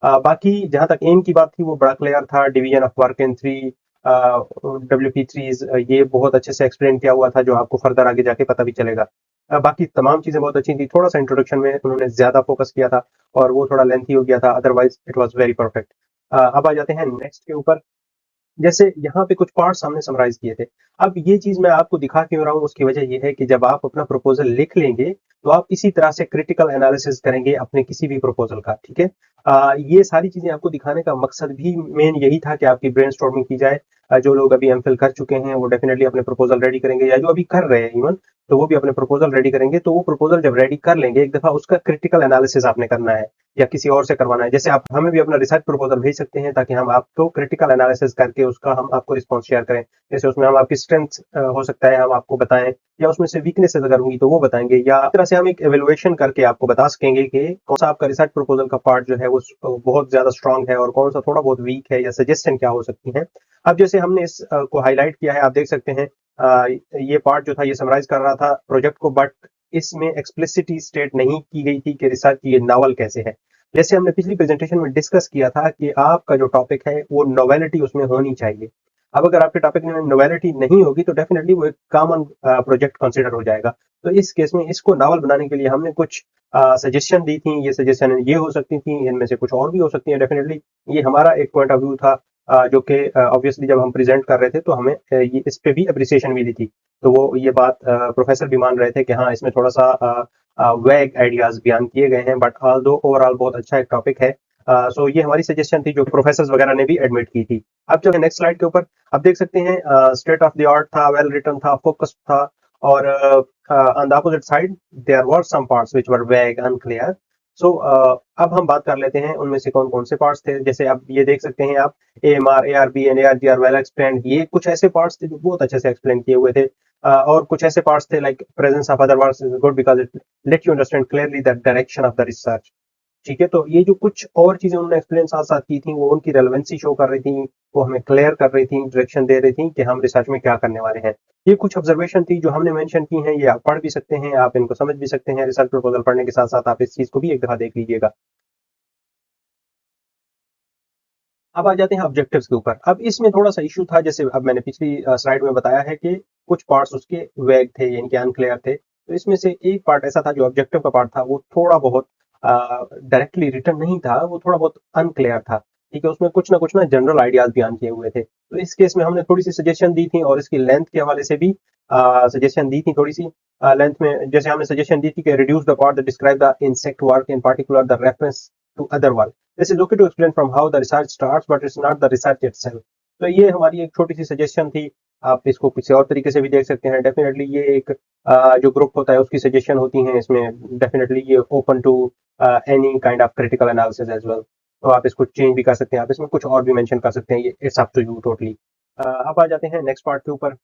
बाकी जहां तक एम की बात थी, वो बड़ा क्लियर था। Division of work in three WP3s, ये बहुत अच्छे से एक्सप्लेन किया हुआ था, जो आपको फर्दर आगे जाके पता भी चलेगा। बाकी तमाम चीजें बहुत अच्छी थी, थोड़ा सा इंट्रोडक्शन में उन्होंने ज्यादा फोकस किया था और वो थोड़ा लेंथी हो गया था, otherwise it was very perfect. अब आ जाते हैं नेक्स्ट के ऊपर। जैसे यहाँ पे कुछ पार्ट्स हमने समराइज किए थे। अब ये चीज मैं आपको दिखा क्यों रहा हूँ, उसकी वजह ये है कि जब आप अपना प्रपोजल लिख लेंगे, तो आप इसी तरह से क्रिटिकल एनालिसिस करेंगे अपने किसी भी प्रपोजल का। ठीक है, ये सारी चीजें आपको दिखाने का मकसद भी मेन यही था कि आपकी ब्रेनस्टॉर्मिंग की जाए। जो लोग अभी एमफिल कर चुके हैं वो डेफिनेटली अपने प्रपोजल रेडी करेंगे, या जो अभी कर रहे हैं इवन, तो वो भी अपने प्रपोजल रेडी करेंगे। तो वो प्रपोजल जब रेडी कर लेंगे, एक दफा उसका क्रिटिकल एनालिसिस आपने करना है या किसी और से करवाना है। जैसे आप हमें भी अपना रिसर्च प्रपोजल भेज सकते हैं, ताकि हम आपको क्रिटिकल एनालिसिस करके उसका हम आपको रिस्पॉन्स शेयर करें। जैसे उसमें हम आपकी स्ट्रेंथ हो सकता है हम आपको बताएं, या उसमें से वीकनेसेस अगर होंगी तो वो बताएंगे, या इस तरह से हम एक एवेलुएशन करके आपको बता सकेंगे कि कौन सा आपका रिसर्च प्रपोजल का पार्ट जो है वो बहुत ज्यादा स्ट्रांग है और कौन सा थोड़ा बहुत वीक है, या सजेशन क्या हो सकती है। अब जैसे हमने इस को हाईलाइट किया है, आप देख सकते हैं ये पार्ट जो था ये समराइज कर रहा था प्रोजेक्ट को, बट इसमें एक्सप्लिसिटी स्टेट नहीं की गई थी कि रिसर्च ये नावल कैसे है। जैसे हमने पिछली प्रेजेंटेशन में डिस्कस किया था कि आपका जो टॉपिक है वो नोवेलिटी उसमें होनी चाहिए। अब अगर आपके टॉपिक में नोवेलिटी नहीं होगी, तो डेफिनेटली वो एक कॉमन प्रोजेक्ट कंसिडर हो जाएगा। तो इस केस में इसको नावल बनाने के लिए हमने कुछ सजेशन दी थी। ये सजेशन ये हो सकती थी, इनमें से कुछ और भी हो सकती है डेफिनेटली। ये हमारा एक पॉइंट ऑफ व्यू था, जो कि ऑब्वियसली जब हम प्रेजेंट कर रहे थे तो हमें ये इस पे भी अप्रिसिएशन मिली थी। तो वो ये बात प्रोफेसर भी मान रहे थे कि हाँ, इसमें थोड़ा सा वैग आइडियाज बयान किए गए हैं, बट ऑल्दो ओवरऑल बहुत अच्छा एक टॉपिक है। सो ये हमारी सजेशन थी, जो प्रोफेसर वगैरह ने भी एडमिट की थी। अब जो है नेक्स्ट स्लाइड के ऊपर आप देख सकते हैं, स्टेट ऑफ द आर्ट था, वेल रिटन था, फोकस्ड था, और on the opposite side there were some parts which were vague unclear. सो अब हम बात कर लेते हैं उनमें से कौन कौन से पार्ट्स थे। जैसे अब ये देख सकते हैं आप, AMR, ARB and ARG are well explained. ये कुछ ऐसे पार्ट्स थे जो बहुत अच्छे से एक्सप्लेन किए हुए थे। और कुछ ऐसे पार्ट्स थे like presence of other words is good because it let you understand clearly the direction of the research. ठीक है, तो ये जो कुछ और चीजें उन्होंने एक्सप्लेन साथ साथ की थी, वो उनकी रेलेवेंसी शो कर रही थी, वो हमें क्लियर कर रही थी, डायरेक्शन दे रही थी कि हम रिसर्च में क्या करने वाले हैं। ये कुछ ऑब्जर्वेशन थी जो हमने मेंशन की हैं, ये आप पढ़ भी सकते हैं, आप इनको समझ भी सकते हैं। रिसर्च प्रपोजल पढ़ने के साथ साथ आप इस चीज को भी एक दफा देख लीजिएगा। अब आ जाते हैं ऑब्जेक्टिव्स के ऊपर। अब इसमें थोड़ा सा इशू था, जैसे अब मैंने पिछली स्लाइड में बताया है कि कुछ पार्ट्स उसके वैग थे, यानी कि अनक्लियर थे। तो इसमें से एक पार्ट ऐसा था, जो ऑब्जेक्टिव का पार्ट था, वो थोड़ा बहुत डायरेक्टली रिटर्न नहीं था, वो थोड़ा बहुत अनक्लियर था। ठीक है, उसमें कुछ ना जनरल आइडियाज बयान किए हुए थे। तो इस केस में हमने थोड़ी सी सजेशन दी थी और इसकी लेंथ के हवाले से भी सजेशन दी थी थोड़ी सी लेंथ में। जैसे हमने सजेशन दी थी कि reduce the part that describe the insect work, in particular the reference to other work, this is okay to explain from how the research starts but it's not the research itself. तो ये हमारी एक छोटी सी सजेशन थी। आप इसको किसी और तरीके से भी देख सकते हैं। डेफिनेटली ये एक जो ग्रुप होता है उसकी सजेशन होती हैं इसमें। डेफिनेटली ये open to any kind of critical analysis as well. तो आप इसको चेंज भी कर सकते हैं, आप इसमें कुछ और भी मेंशन कर सकते हैं, ये it's up to you totally. अब आ जाते हैं नेक्स्ट पार्ट के ऊपर।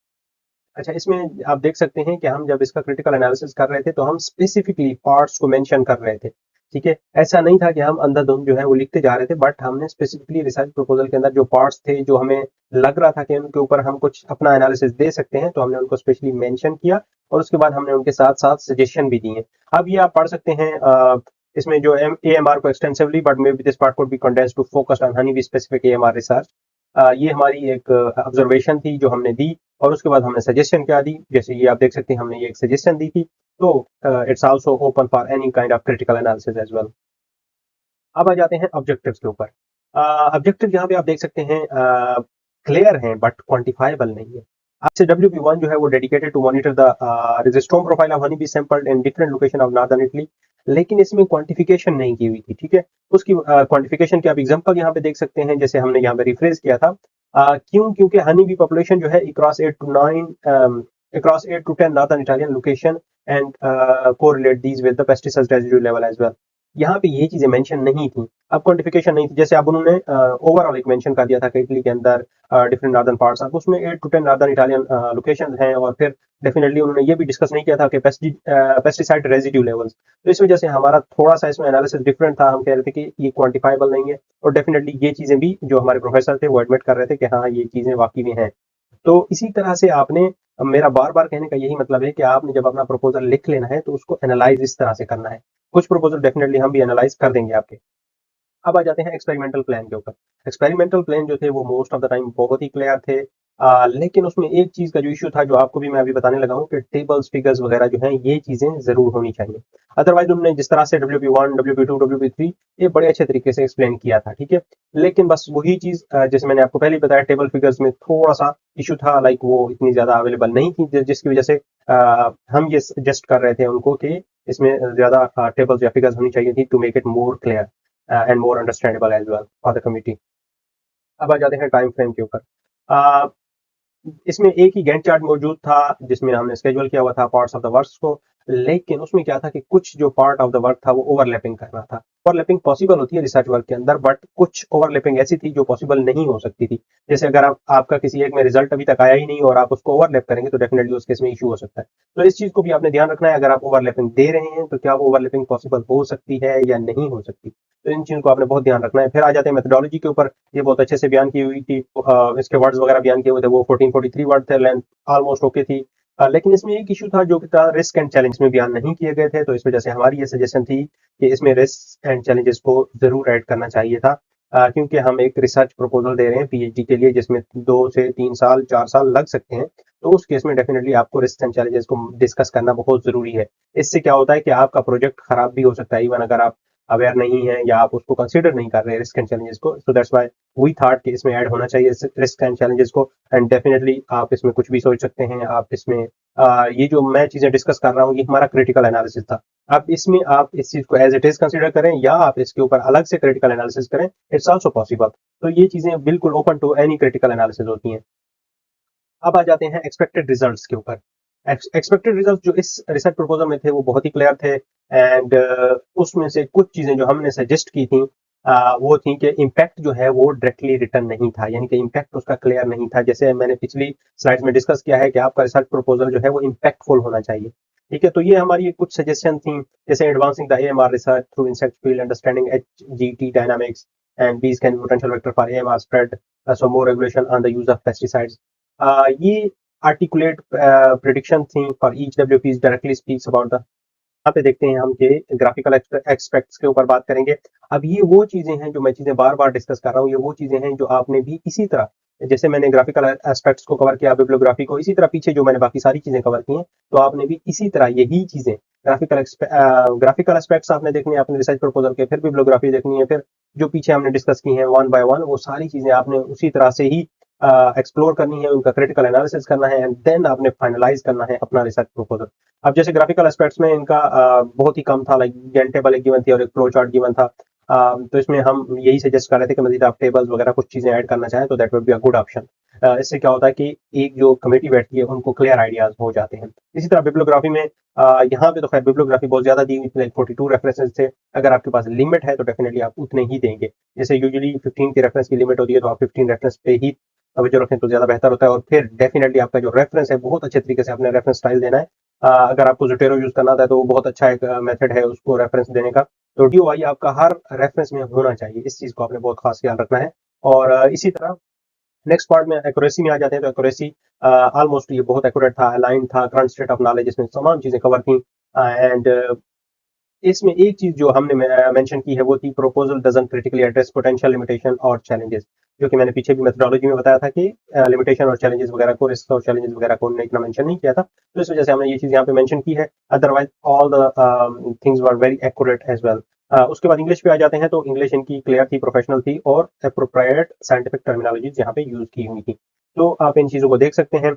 अच्छा, इसमें आप देख सकते हैं कि हम जब इसका क्रिटिकल एनालिसिस कर रहे थे तो हम स्पेसिफिकली पार्ट्स को मेंशन कर रहे थे। ठीक है, ऐसा नहीं था कि हम अंधाधुंध जो है वो लिखते जा रहे थे, बट हमने स्पेसिफिकली रिसर्च प्रपोजल के अंदर जो पार्ट्स थे जो हमें लग रहा था कि उनके ऊपर हम कुछ अपना एनालिसिस दे सकते हैं, तो हमने उनको स्पेशली मेंशन किया और उसके बाद हमने उनके साथ साथ सजेशन भी दिए। अब ये आप पढ़ सकते हैं इसमें जो AMR को extensively, but may be this part could be condensed to focus on honey bee specific AMR research. ये हमारी एक ऑब्जर्वेशन थी जो हमने दी और उसके बाद हमने सजेशन क्या दी। जैसे ये आप देख सकते हैं हमने ये एक सजेशन दी थी। तो it's also open for any kind of critical analysis as well. अब आ जाते हैं ऑब्जेक्टिव्स के ऊपर। ऑब्जेक्टिव यहाँ पे आप देख सकते हैं क्लियर हैं बट क्वांटिफाइबल नहीं है। आपसे WP1 जो है वो dedicated to monitor the resistome profile of honey bee sampled in different location of northern Italy, लेकिन इसमें क्वांटिफिकेशन नहीं की हुई थी। ठीक है, उसकी क्वांटिफिकेशन के आप एग्जांपल यहाँ पे देख सकते हैं, जैसे हमने यहाँ पे रिफ्रेज किया था। क्यों? क्योंकि हनी बी पॉपुलेशन जो है across 8 to 10 northern Italian location and correlate these with the pesticide residue level as well। यहाँ पे ये चीजें मेंशन नहीं थी। अब क्वांटिफिकेशन नहीं थी, जैसे अब उन्होंने ओवरऑल एक मेंशन कर दिया था कि इटली के अंदर डिफरेंट नॉर्दर्न पार्ट्स, अब उसमें 8 to 10 नॉर्दर्न इटालियन लोकेशन हैं और फिर डेफिनेटली उन्होंने ये भी डिस्कस नहीं किया था कि पेस्टिसाइड रेजिड्यू लेवल्स। तो इस वजह से हमारा थोड़ा सा इसमें एनालिसिस डिफरेंट था। हम कह रहे थे कि ये क्वांटिफाइबल नहीं है और डेफिनेटली ये चीजें भी जो हमारे प्रोफेसर थे वो एडमिट कर रहे थे कि हाँ ये चीजें वाकई में हैं। तो इसी तरह से आपने, मेरा बार बार कहने का यही मतलब है कि आपने जब अपना प्रपोजल लिख लेना है तो उसको एनालाइज इस तरह से करना है। कुछ प्रपोजल डेफिनेटली हम भी एनालाइज कर देंगे आपके। अब आ जाते हैं एक्सपेरिमेंटल प्लान के ऊपर। एक्सपेरिमेंटल प्लान जो थे वो मोस्ट ऑफ द टाइम बहुत ही क्लियर थे, लेकिन उसमें एक चीज का जो इश्यू था जो आपको भी मैं अभी बताने लगा हूँ कि टेबल्स फिगर्स वगैरह जो हैं ये चीजें जरूर होनी चाहिए। अदरवाइज उन्होंने जिस तरह से WP1 WP2 WP3 ये बड़े अच्छे तरीके से एक्सप्लेन किया था। ठीक है, लेकिन बस वही चीज जैसे मैंने आपको पहले बताया, टेबल फिगर्स में थोड़ा सा इशू था, लाइक वो इतनी ज्यादा अवेलेबल नहीं थी, जिसकी वजह से हम ये सजेस्ट कर रहे थे उनको कि इसमें ज्यादा टेबल्स या फिगर्स होनी चाहिए थी to make it more clear and more understandable as well for the committee. अब आ जाते हैं टाइम फ्रेम के ऊपर। इसमें एक ही गैंट चार्ट मौजूद था जिसमें हमने स्केड्यूल किया हुआ था पार्ट्स ऑफ द वर्क्स को, लेकिन उसमें क्या था कि कुछ जो पार्ट ऑफ द वर्क था वो ओवरलैपिंग करना था। ओवरलैपिंग पॉसिबल होती है रिसर्च वर्क के अंदर, बट कुछ ओवरलैपिंग ऐसी थी जो पॉसिबल नहीं हो सकती थी। जैसे अगर आपका किसी एक में रिजल्ट अभी तक आया ही नहीं और आप उसको ओवरलैप करेंगे तो डेफिनेटली उस केस में इशू हो सकता है। तो इस चीज को भी आपने ध्यान रखना है, अगर आप ओवरलैपिंग दे रहे हैं तो क्या वो ओवरलैपिंग पॉसिबल हो सकती है या नहीं हो सकती। तो इन चीजों को आपने बहुत ध्यान रखना है। फिर आ जाते हैं मेथोडोलॉजी के ऊपर। ये बहुत अच्छे से बयान की हुई थी, इसके वर्ड्स वगैरह बयान किए हुए थे, वो 1443 वर्ड थे, लेंथ ऑलमोस्ट ओके थी। लेकिन इसमें एक इशू था जो कि था रिस्क एंड चैलेंज में बयान नहीं किए गए थे, तो इस वजह से हमारी ये सजेशन थी कि इसमें रिस्क एंड चैलेंजेस को जरूर ऐड करना चाहिए था, क्योंकि हम एक रिसर्च प्रपोजल दे रहे हैं PhD के लिए जिसमें 2 से 3 साल 4 साल लग सकते हैं। तो उस केस में डेफिनेटली आपको रिस्क एंड चैलेंजेस को डिस्कस करना बहुत जरूरी है। इससे क्या होता है कि आपका प्रोजेक्ट खराब भी हो सकता है इवन अगर आप अवेयर नहीं है या आप उसको कंसीडर नहीं कर रहे रिस्क एंड चैलेंजेस को। So that's why we thought कि इसमें ऐड होना चाहिए रिस्क एंड चैलेंजेस को। एंड डेफिनेटली आप इसमें कुछ भी सोच सकते हैं। आप इसमें ये जो मैं चीजें डिस्कस कर रहा हूँ ये हमारा क्रिटिकल एनालिसिस था। अब इसमें आप इस चीज को एज इट इज कंसीडर करें या आप इसके ऊपर अलग से क्रिटिकल एनालिसिस करें, इट्स आल्सो पॉसिबल। तो ये चीजें बिल्कुल open to any critical analysis होती हैं। अब आ जाते हैं एक्सपेक्टेड रिजल्ट्स के ऊपर। एक्सपेक्टेड रिजल्ट जो इस रिसर्च प्रपोजल में थे वो बहुत ही क्लियर थे एंड उसमें से कुछ चीजें जो हमने सजेस्ट की थी वो थी कि इम्पैक्ट जो है वो डायरेक्टली रिटर्न नहीं था, यानी कि इम्पैक्ट उसका क्लियर नहीं था। जैसे मैंने पिछली स्लाइड्स में डिस्कस किया है कि आपका रिसर्च प्रपोजल जो है वो इम्पैक्टफुल होना चाहिए। ठीक है, तो ये हमारी कुछ सजेशन थी, जैसे advancing the AMR research through insect field understanding HGT dynamics and bees can be potential vector for AMR spread, so more regulation on the use of pesticides। ये articulate prediction thing for each WPs directly speaks about the। यहाँ पे देखते हैं हम कि ग्राफिकल एक्सपेक्ट्स के ऊपर बात करेंगे। अब ये वो चीजें हैं जो मैं चीजें बार बार डिस्कस कर रहा हूँ, ये वो चीजें हैं जो आपने भी इसी तरह, जैसे मैंने ग्राफिकल एस्पेक्ट्स को कवर किया, बिब्लियोग्राफी को, इसी तरह पीछे जो मैंने बाकी सारी चीजें कवर की हैं तो आपने भी इसी तरह यही चीजें ग्राफिकल एस्पेक्ट्स आपने देखनी है अपने रिसर्च प्रपोजल के, फिर बिब्लियोग्राफी देखनी है, फिर जो पीछे हमने डिस्कस की हैं वन बाय वन वो सारी चीजें आपने उसी तरह से ही एक्सप्लोर करनी है, उनका क्रिटिकल एनालिसिस करना है एंड देन आपने फाइनलाइज करना है अपना रिसर्च प्रपोजल। अब जैसे ग्राफिकल एस्पेक्ट्स में इनका बहुत ही कम था, लाइक गैंट टेबल एक गिवन थी और एक फ्लो चार्ट गिवन था। तो इसमें हम यही सजेस्ट कर रहे थे कि मजीद आप टेबल्स वगैरह कुछ चीजें ऐड करना चाहें तो that would be a good option. इससे क्या होता है कि एक जो कमेटी बैठती है उनको क्लियर आइडियाज हो जाते हैं। इसी तरह बिब्लियोग्राफी में यहाँ पे तो खैर बिब्लियोग्राफी बहुत ज्यादा दी हुई थी, लाइक 42 रेफरेंसेस थे। अगर आपके पास लिमिट है तो डेफिनेटली आप उतने ही देंगे। जैसे यूजुअली 15 की रेफरेंस की लिमिट होती है तो आप 15 रेफरेंस पे ही तवज्जो रखें तो ज्यादा बेहतर होता है। और फिर डेफिनेटली आपका जो रेफरेंस है बहुत अच्छे तरीके से अपने रेफरेंस स्टाइल देना है। अगर आपको जोटेरो यूज करना था तो वो बहुत अच्छा एक मेथड है उसको रेफरेंस देने का। तो डीओआई आपका हर रेफरेंस में होना चाहिए, इस चीज को आपने बहुत खास ख्याल रखना है। और इसी तरह नेक्स्ट पार्ट में एक्यूरेसी में आ जाते हैं। तो एक्यूरेसी ऑलमोस्ट ये बहुत एक्यूरेट था, अलाइन था, करंट स्टेट ऑफ नॉलेज, इसमें तमाम चीजें कवर थी। एंड इसमें एक चीज जो हमने मेंशन की है वो थी proposal doesn't critically address potential limitation और चैलेंजेस, जो कि मैंने पीछे भी मेथोडोलॉजी में बताया था कि लिमिटेशन और चैलेंजेस वगैरह को, रिस्क और चैलेंजेस वगैरह को उन्होंने इतना मेंशन नहीं किया था। तो इस वजह से हमने ये चीज यहाँ पे मेंशन की है। Otherwise all the things were very accurate as well. उसके बाद इंग्लिश पे आ जाते हैं। तो इंग्लिश इनकी क्लियर थी, प्रोफेशनल थी और अप्रोप्रिएट साइंटिफिक टर्मिनोलॉजीज यहाँ पे यूज की हुई थी। तो आप इन चीजों को देख सकते हैं।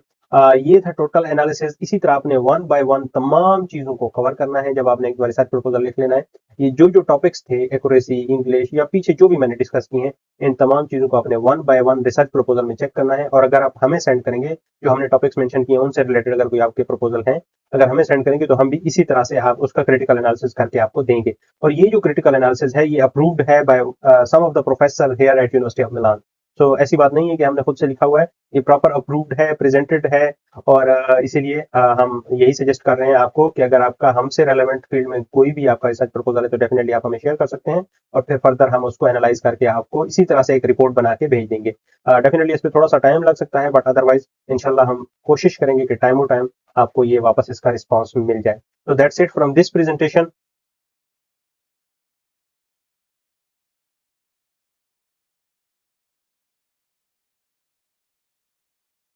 ये था टोटल एनालिसिस। इसी तरह आपने वन बाय वन तमाम चीजों को कवर करना है जब आपने एक बार रिसर्च प्रपोजल लिख लेना है। ये जो जो टॉपिक्स थे, एक्यूरेसी, इंग्लिश या पीछे जो भी मैंने डिस्कस किए हैं, इन तमाम चीजों को आपने one by one research proposal में चेक करना है। और अगर आप हमें सेंड करेंगे, जो हमने टॉपिक्स मेंशन किए उनसे रिलेटेड अगर कोई आपके प्रपोजल हैं, अगर हमें सेंड करेंगे तो हम भी इसी तरह से आप उसका क्रिटिकल एनालिसिस करके आपको देंगे। और ये जो क्रिटिकल एनालिसिस है ये अप्रूव्ड है by some of the professor here at university of Milan. तो ऐसी बात नहीं है कि हमने खुद से लिखा हुआ है, ये प्रॉपर अप्रूव्ड है, प्रेजेंटेड है। और इसीलिए हम यही सजेस्ट कर रहे हैं आपको कि अगर आपका हमसे रेलेवेंट फील्ड में कोई भी आपका रिसर्च प्रपोजल है तो डेफिनेटली आप हमें शेयर कर सकते हैं और फिर फर्दर हम उसको एनालाइज करके आपको इसी तरह से एक रिपोर्ट बना के भेज देंगे। डेफिनेटली इस पर थोड़ा सा टाइम लग सकता है बट अदरवाइज इंशाल्लाह हम कोशिश करेंगे कि टाइम टू टाइम आपको ये वापस इसका रिस्पॉन्स मिल जाए। तो that's it from this presentation.